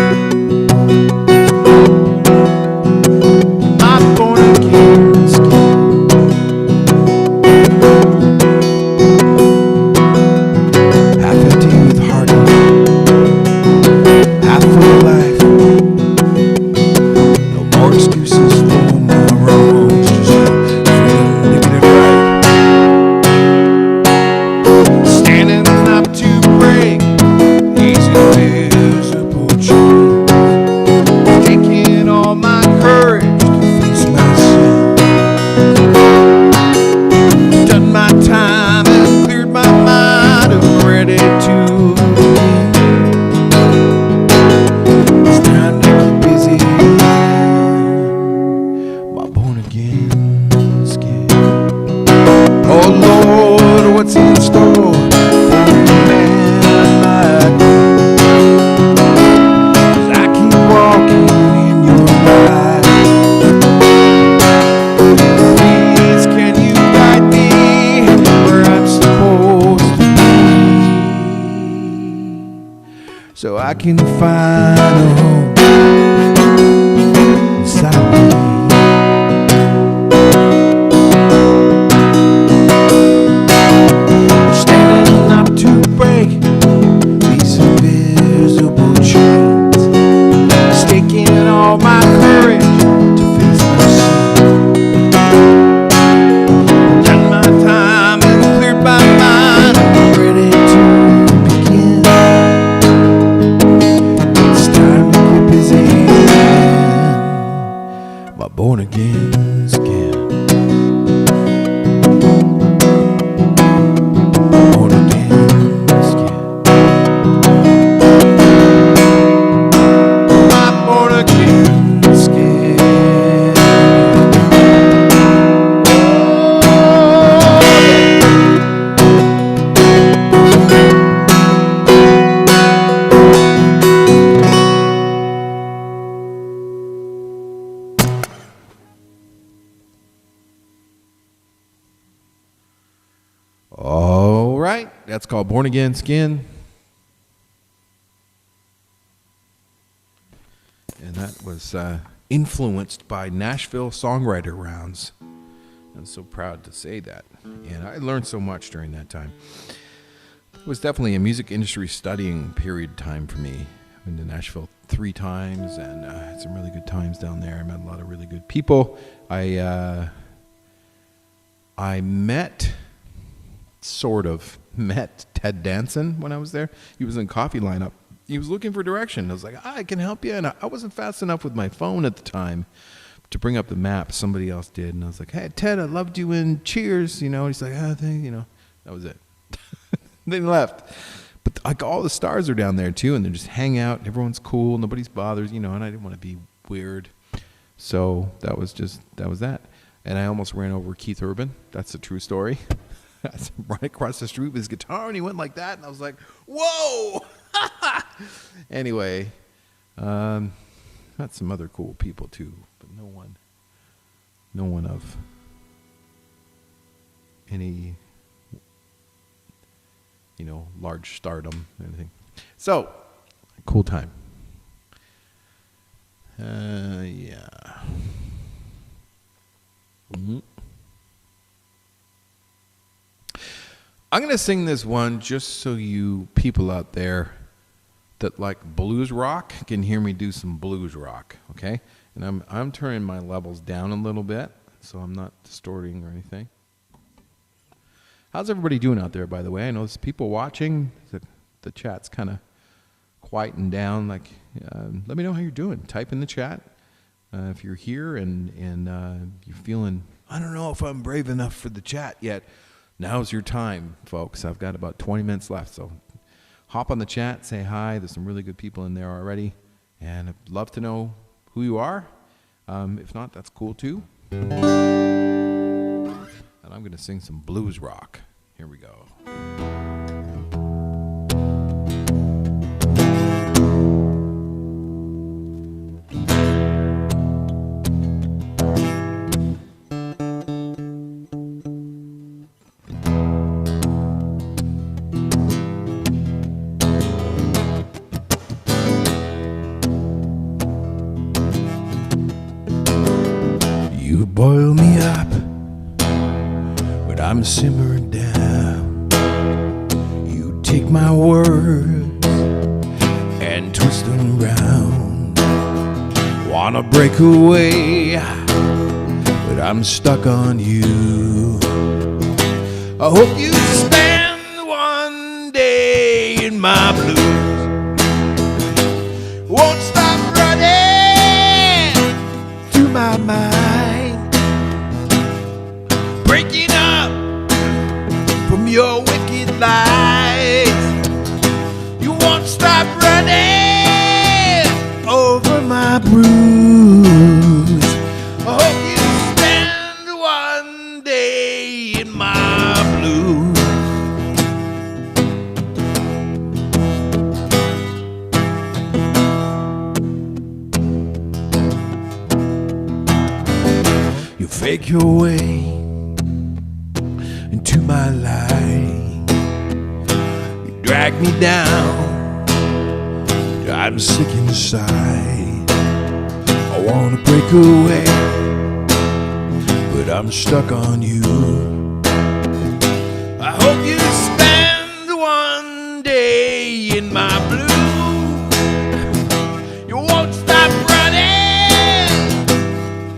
can find a home inside me. Standing up to break these invisible chains, staking all my courage to face my sin. Done my time and cleared my mind, I'm ready to begin. It's time to grip his hand, my born again skin. Born again skin. My born again skin. All right, that's called Born Again Skin. And that was influenced by Nashville Songwriter Rounds. I'm so proud to say that. And I learned so much during that time. It was definitely a music industry studying period time for me. I've been to Nashville 3 times and had some really good times down there. I met a lot of really good people. I sort of met Ted Danson when I was there. He was in coffee lineup. He was looking for direction. I was like, I can help you. And I wasn't fast enough with my phone at the time to bring up the map. Somebody else did. And I was like, hey, Ted, I loved you in Cheers. You know, he's like, that was it. Then he left. But like all the stars are down there too. And they just hang out. Everyone's cool. Nobody's bothers, and I didn't want to be weird. So that was that. And I almost ran over Keith Urban. That's a true story. I was right across the street with his guitar, and he went like that, and I was like, whoa! Anyway, met some other cool people too, but no one of any, large stardom or anything. So, cool time. Yeah. Mm-hmm. I'm going to sing this one just so you people out there that like blues rock can hear me do some blues rock, okay? And I'm turning my levels down a little bit, so I'm not distorting or anything. How's everybody doing out there, by the way? I know there's people watching. The chat's kind of quieting down. Like, let me know how you're doing. Type in the chat if you're here and you're feeling, I don't know if I'm brave enough for the chat yet. Now's your time, folks. I've got about 20 minutes left, so hop on the chat, say hi. There's some really good people in there already, and I'd love to know who you are. If not, that's cool too. And I'm going to sing some blues rock. Here we go. Boil me up when I'm simmered down. You take my words and twist them round. Wanna break away, but I'm stuck on you. I hope you stand one day in my blues. Won't stop running through my mind. Breaking up from your wicked lies. You won't stop running over my bruise. I hope you stand one day in my blues. You fake your way into my life. You drag me down, I'm sick inside. I wanna break away, but I'm stuck on you. I hope you spend one day in my blue. You won't stop running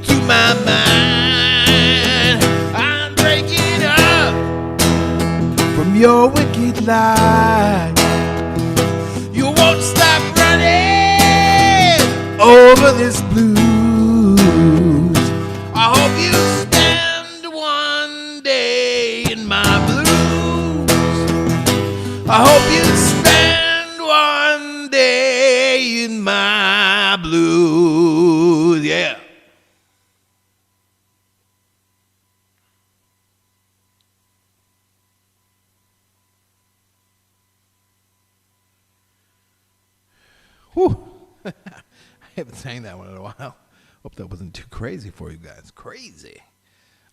to my mind. I'm breaking up from your wicked lies. You won't stop running over this blues. I hope you spend one day in my blues. I hope you spend one day in my blues. Yeah. Whew. I haven't sang that one in a while. Hope that wasn't too crazy for you guys. Crazy.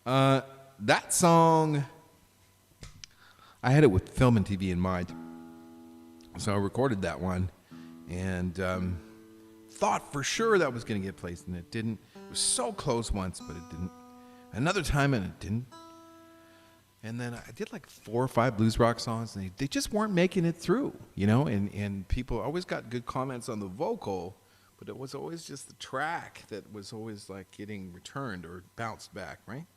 That song, I had it with film and TV in mind. So I recorded that one and thought for sure that was going to get placed, and it didn't. It was so close once, but it didn't. Another time, and it didn't. And then I did like 4 or 5 blues rock songs, and they just weren't making it through, you know? And people always got good comments on the vocal, but it was always just the track that was always like getting returned or bounced back, right?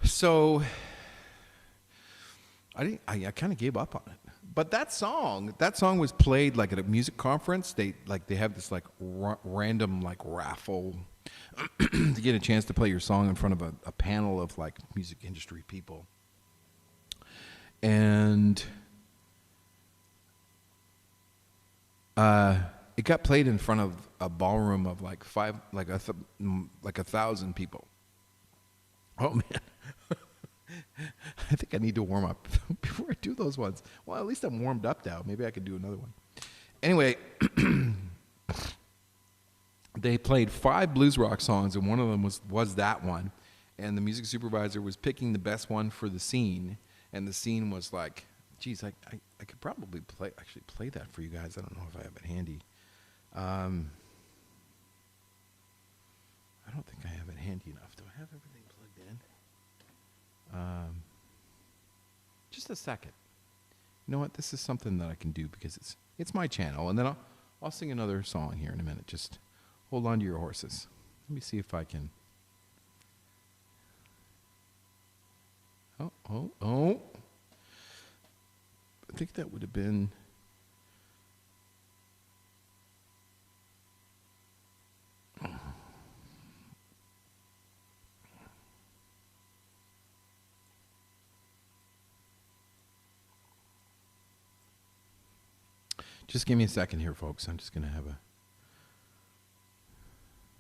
So I kind of gave up on it. But that song was played like at a music conference. They have this like random like raffle to get a chance to play your song in front of a panel of like music industry people. And it got played in front of a ballroom of like 1,000 people. Oh man. I think I need to warm up before I do those ones. Well, at least I'm warmed up now. Maybe I could do another one. Anyway, they played 5 blues rock songs, and one of them was that one. And the music supervisor was picking the best one for the scene. And the scene was like, geez, I could probably play that for you guys. I don't know if I have it handy. I don't think I have it handy enough. Do I have everything plugged in? Just a second. You know what? This is something that I can do because it's my channel, and then I'll sing another song here in a minute. Just hold on to your horses. Let me see if I can. Oh! I think that would have been. Just give me a second here, folks. I'm just going to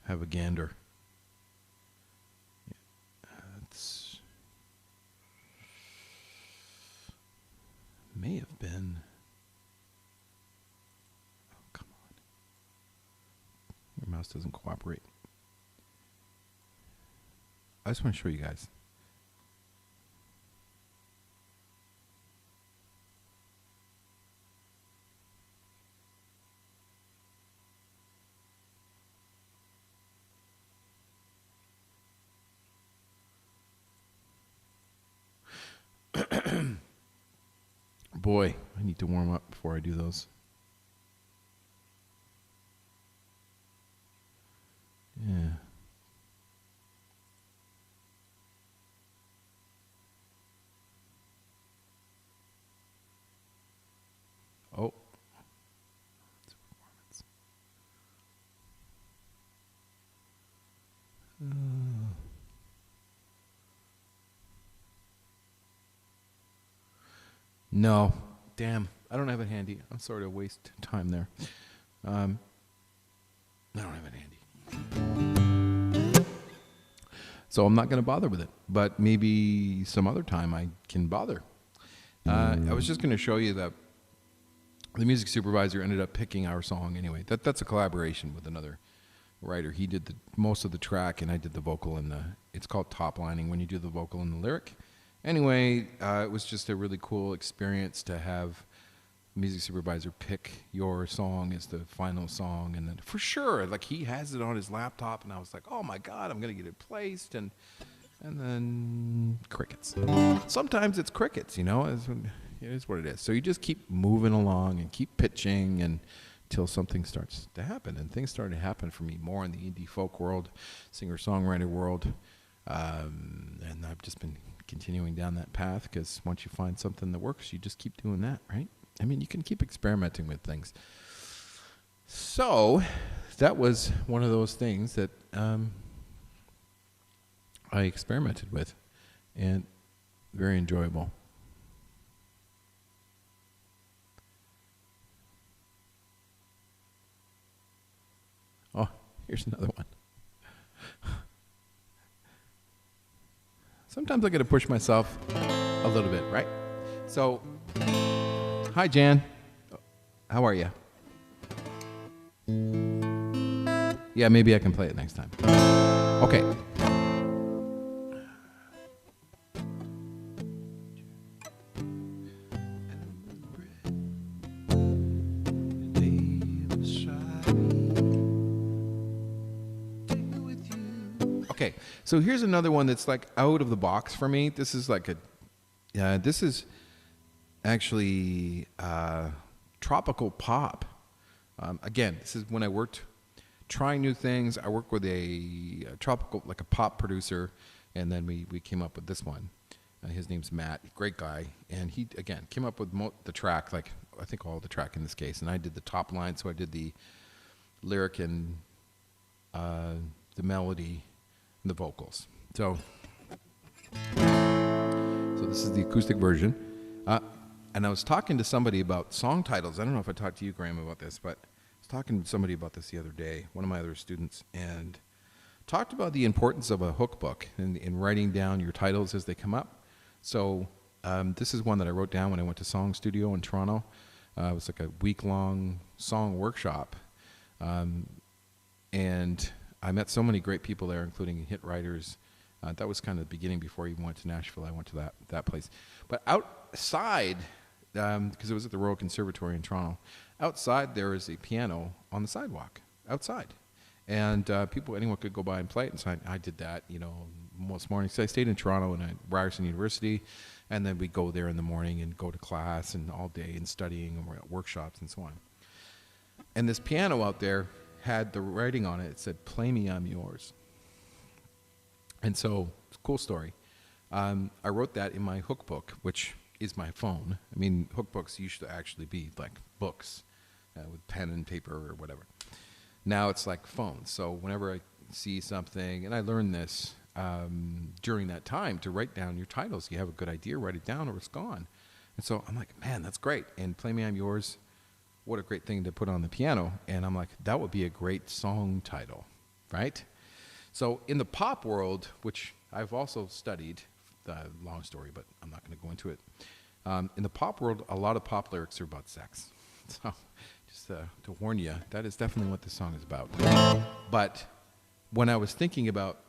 have a gander. That's may have been. Oh, come on. Your mouse doesn't cooperate. I just want to show you guys. Boy, I need to warm up before I do those. Yeah. Oh. It's a performance. No, damn, I don't have it handy. I'm sorry to waste time there. I don't have it handy. So I'm not going to bother with it, but maybe some other time I can bother. I was just going to show you that the music supervisor ended up picking our song anyway. That's a collaboration with another writer. He did most of the track, and I did the vocal and it's called top lining when you do the vocal and the lyric. Anyway, it was just a really cool experience to have music supervisor pick your song as the final song, and then for sure, like he has it on his laptop, and I was like, oh my god, I'm gonna get it placed, and then crickets. Sometimes it's crickets, you know. It is what it is. So you just keep moving along and keep pitching until something starts to happen, and things started to happen for me more in the indie folk world, singer-songwriter world, and I've just been continuing down that path because once you find something that works, you just keep doing that, right? I mean, you can keep experimenting with things. So that was one of those things that I experimented with, and very enjoyable. Oh, here's another one. Sometimes I got to push myself a little bit, right? So, hi, Jan. How are you? Yeah, maybe I can play it next time. Okay. Okay, so here's another one that's like out of the box for me. This is like this is actually tropical pop. Again, this is when I worked trying new things. I worked with a tropical, like a pop producer, and then we came up with this one. His name's Matt, great guy, and he again came up with the track, like I think all the track in this case, and I did the top line, so I did the lyric and the melody and the vocals. So this is the acoustic version. And I was talking to somebody about song titles. I don't know if I talked to you, Graham, about this, but I was talking to somebody about this the other day, one of my other students, and talked about the importance of a hook book in writing down your titles as they come up. So this is one that I wrote down when I went to Song Studio in Toronto. It was like a week-long song workshop. And I met so many great people there, including hit writers. That was kind of the beginning before I even went to Nashville. I went to that place. But outside, because it was at the Royal Conservatory in Toronto, outside there is a piano on the sidewalk, outside. And anyone could go by and play it. And so I did that, most mornings. So I stayed in Toronto and at Ryerson University, and then we'd go there in the morning and go to class and all day and studying and we're at workshops and so on. And this piano out there had the writing on it. It said, "Play me, I'm yours." And so, it's a cool story. I wrote that in my hook book, which is my phone. I mean, hook books used to actually be like books with pen and paper or whatever. Now it's like phones. So whenever I see something, and I learned this during that time, to write down your titles. You have a good idea, write it down or it's gone. And so I'm like, man, that's great. And "Play Me, I'm Yours," what a great thing to put on the piano. And I'm like, that would be a great song title, right? So in the pop world, which I've also studied, long story, but I'm not going to go into it. In the pop world, a lot of pop lyrics are about sex. So just to warn you, that is definitely what this song is about. But when I was thinking about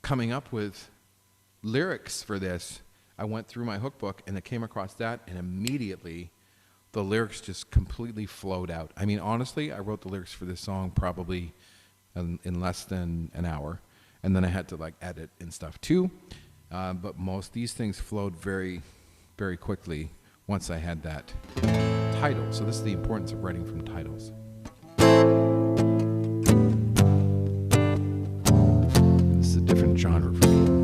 coming up with lyrics for this, I went through my hook book and I came across that, and immediately the lyrics just completely flowed out. I mean, honestly, I wrote the lyrics for this song probably in less than an hour, and then I had to like edit and stuff too. But most these things flowed very, very quickly once I had that title. So this is the importance of writing from titles. This is a different genre for me.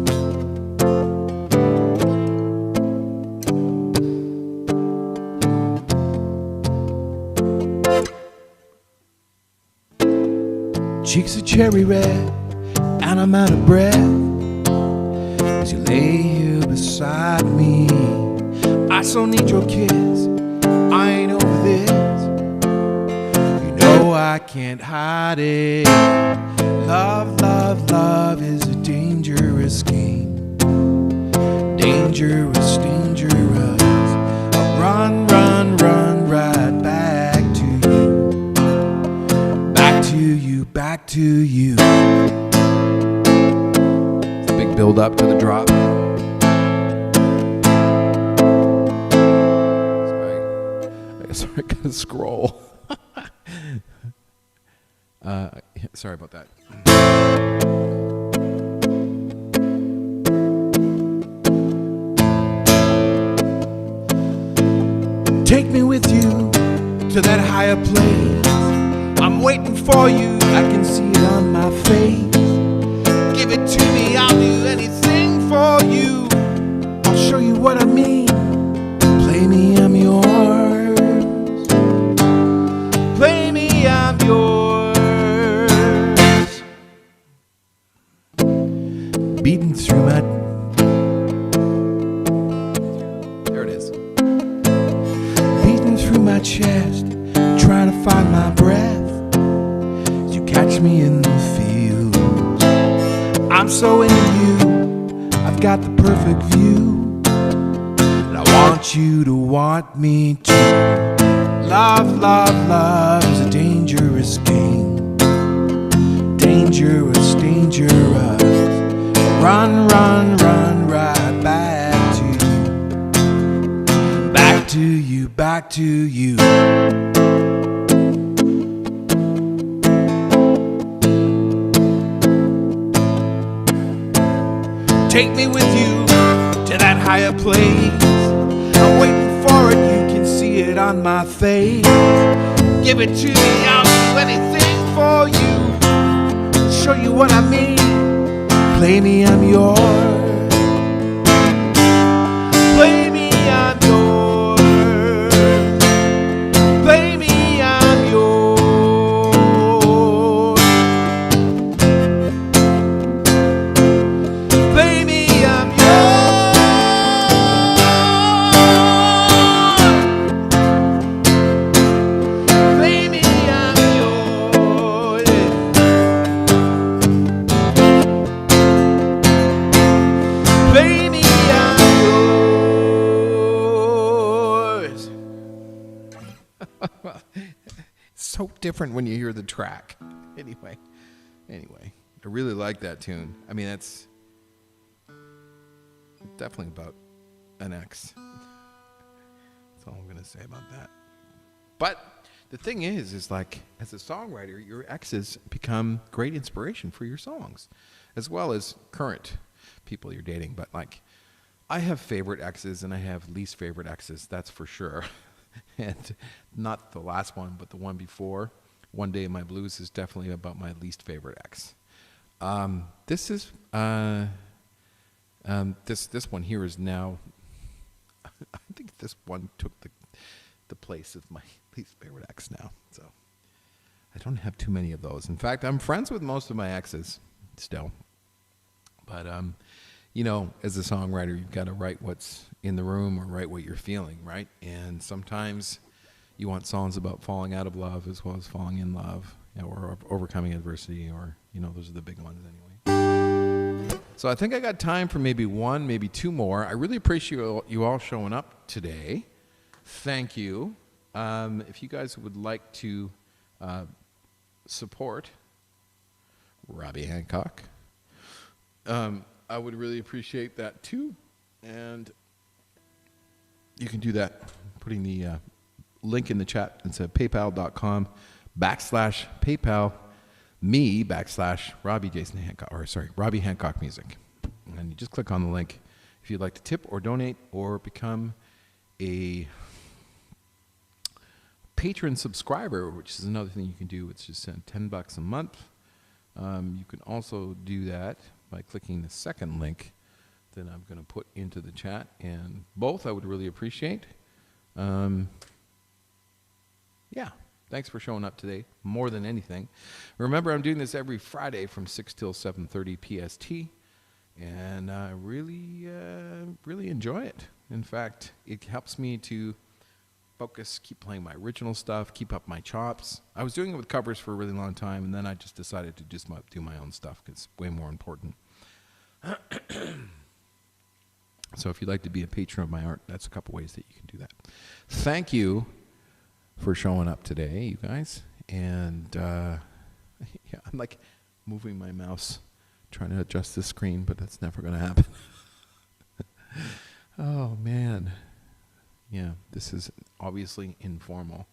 Cheeks are cherry red, and I'm out of breath as you lay here beside me. I so need your kiss, I ain't over this. You know I can't hide it. Love, love, love is a dangerous game. Dangerous, dangerous. I'll run, run, run right back to you. Back to you, back to you. It's a big build up to the drop. Sorry, I gotta scroll. Sorry about that. Take me with you to that higher place. I'm waiting for you, I can see it on my face. Give it to me, I'll do anything for you. I'll show you what I mean. Play me, I'm yours. Play me, I'm yours. Beating through my... There it is. Beating through my chest, trying to find my breath. You catch me in the field. I'm so into you, I've got the perfect view. And I want you to want me too. Love, love, love is a dangerous game. Dangerous, dangerous. Run, run, run right back to you. Back to you, back to you. Take me with you to that higher place. I'm waiting for it, you can see it on my face. Give it to me, I'll do anything for you. Show you what I mean. Play me, I'm yours. Play me, I'm yours. Play me, I'm yours. Play me, I'm yours. Play me, I'm yours. Play me, I'm yours. It's so different when you hear the track. Anyway, I really like that tune. I mean, that's definitely about an ex. That's all I'm going to say about that. But the thing is like, as a songwriter, your exes become great inspiration for your songs, as well as current people you're dating. But like, I have favorite exes and I have least favorite exes, that's for sure. And not the last one, but the one before. One Day in My Blues is definitely about my least favorite ex. This is this one here is now. I think this one took the place of my least favorite ex now. So I don't have too many of those. In fact, I'm friends with most of my exes still. But you know, as a songwriter, you've got to write what's in the room or write what you're feeling, right? And sometimes you want songs about falling out of love as well as falling in love, you know, or overcoming adversity, or, you know, those are the big ones anyway. So I think I got time for maybe one, maybe two more. I really appreciate you all showing up today. Thank you. If you guys would like to support Robbie Hancock, I would really appreciate that too. And you can do that putting the link in the chat. It's at paypal.com/PayPal me/Robbie Jason Hancock, or sorry, Robbie Hancock Music. And you just click on the link if you'd like to tip or donate or become a patron subscriber, which is another thing you can do. It's just $10 a month. You can also do that by clicking the second link that I'm going to put into the chat, and both I would really appreciate. Yeah, thanks for showing up today, more than anything. Remember, I'm doing this every Friday from 6 till 7:30 PST, and I really enjoy it. In fact, it helps me to focus, keep playing my original stuff, keep up my chops. I was doing it with covers for a really long time, and then I just decided to just do my own stuff because it's way more important. So if you'd like to be a patron of my art, that's a couple ways that you can do that. Thank you for showing up today, you guys. And yeah, I'm like moving my mouse, trying to adjust the screen, but that's never going to happen. Oh, man. Yeah, this is obviously informal,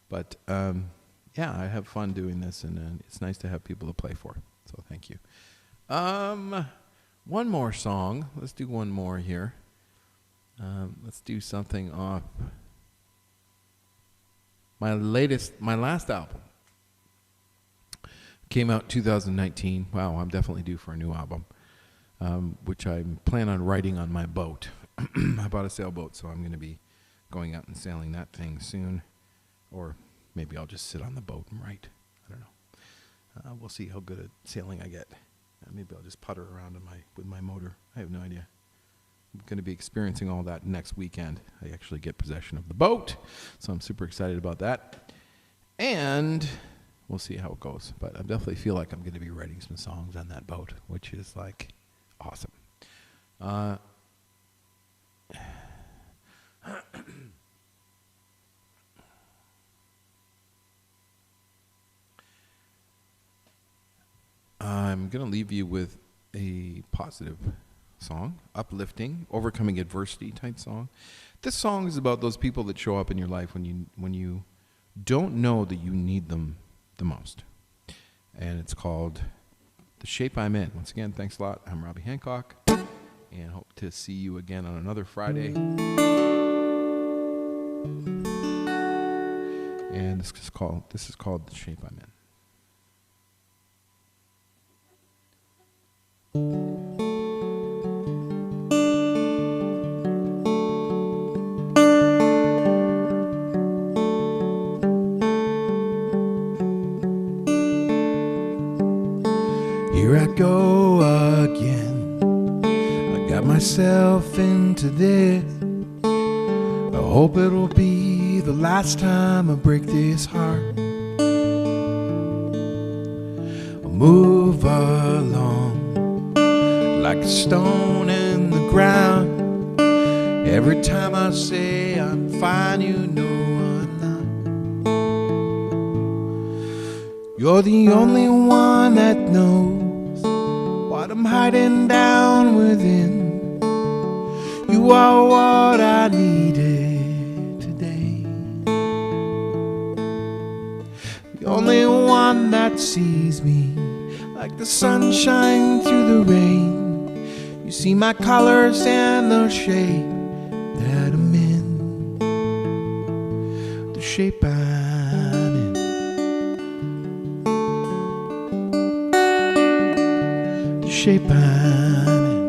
but yeah, I have fun doing this, and it's nice to have people to play for. So thank you. One more song. Let's do one more here. Let's do something off my last album. Came out 2019. Wow, I'm definitely due for a new album, which I plan on writing on my boat. I bought a sailboat, so I'm going to be going out and sailing that thing soon. Or maybe I'll just sit on the boat and write. I don't know. We'll see how good at sailing I get. Maybe I'll just putter around with my motor. I have no idea. I'm going to be experiencing all that next weekend. I actually get possession of the boat, so I'm super excited about that. And we'll see how it goes. But I definitely feel like I'm going to be writing some songs on that boat, which is like awesome. I'm going to leave you with a positive song, uplifting, overcoming adversity type song. This song is about those people that show up in your life when you don't know that you need them the most. And it's called The Shape I'm In. Once again, thanks a lot. I'm Robbie Hancock, and hope to see you again on another Friday. And this is called The Shape I'm In. Here I go again. I got myself into this. I hope it'll be the last time I break this heart. I'll move along like a stone in the ground. Every time I say I'm fine, you know I'm not. You're the only one that knows what I'm hiding down within. You are what I needed today. The only one that sees me like the sunshine through the rain. You see my colors and the shape that I'm in. The shape I'm in. The shape I'm in.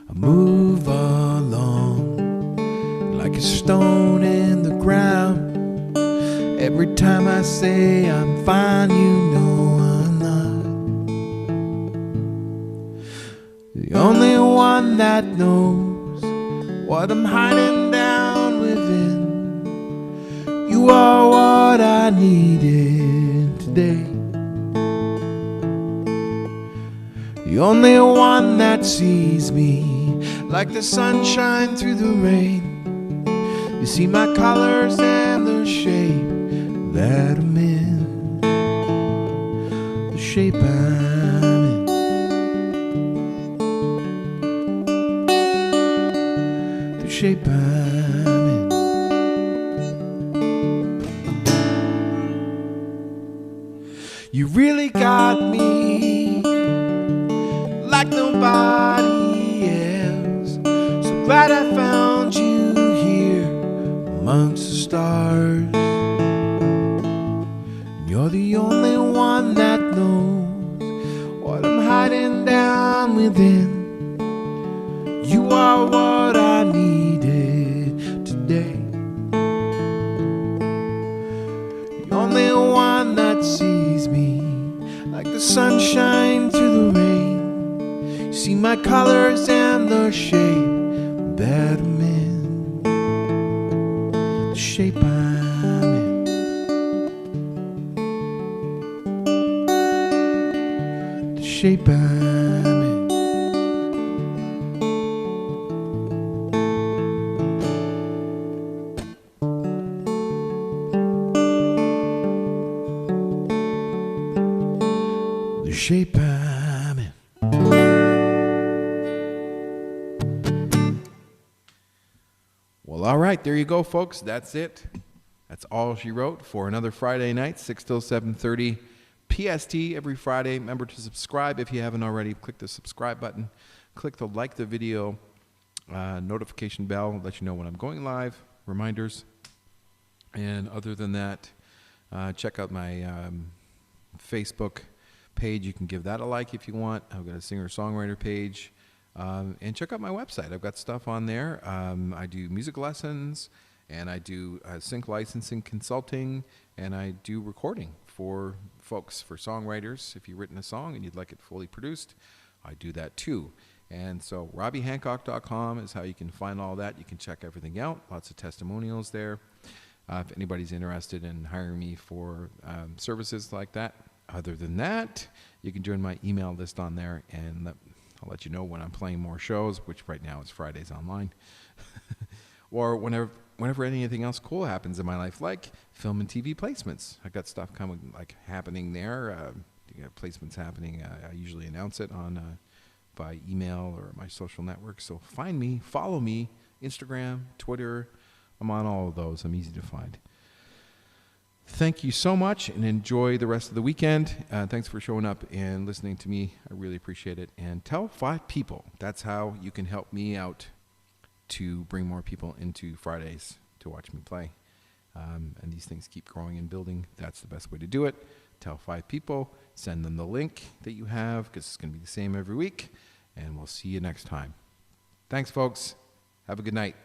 I move along like a stone in the ground. Every time I say I'm fine, you know I'm not. The only one that knows what I'm hiding down within. You are what I needed today. The only one that sees me like the sunshine through the rain. You see my colors and the shape that I'm in. The shape I'm in. The shape I'm in. You really got me like nobody else. So glad I found you here amongst the stars. You're the only one that knows what I'm hiding down within. You are what I needed today. The only one that sees me like the sunshine through the rain. You see my colors and the shape that I'm in. The shape I'm in. The shape I'm in. The shape I'm in. right, there you go, folks. That's it. That's all she wrote for another Friday night, 6 till 7:30 PST every Friday. Remember to subscribe if you haven't already. Click the subscribe button. Click the like the video notification bell. Let you know when I'm going live. Reminders. And other than that, check out my Facebook page. You can give that a like if you want. I've got a singer-songwriter page. And check out my website. I've got stuff on there. I do music lessons, and I do sync licensing consulting, and I do recording for folks, for songwriters. If you've written a song and you'd like it fully produced, I do that too. And so RobbieHancock.com is how you can find all that. You can check everything out. Lots of testimonials there. If anybody's interested in hiring me for services like that. Other than that, you can join my email list on there, and I'll let you know when I'm playing more shows, which right now is Fridays online. Or whenever anything else cool happens in my life, like film and TV placements. I got stuff coming, like happening there. Placements happening. I usually announce it on by email or my social networks. So find me, follow me, Instagram, Twitter. I'm on all of those. I'm easy to find. Thank you so much, and enjoy the rest of the weekend. Thanks for showing up and listening to me. I really appreciate it. And tell 5 people. That's how you can help me out to bring more people into Fridays to watch me play. And these things keep growing and building. That's the best way to do it. Tell 5 people. Send them the link that you have, because it's going to be the same every week. And we'll see you next time. Thanks, folks. Have a good night.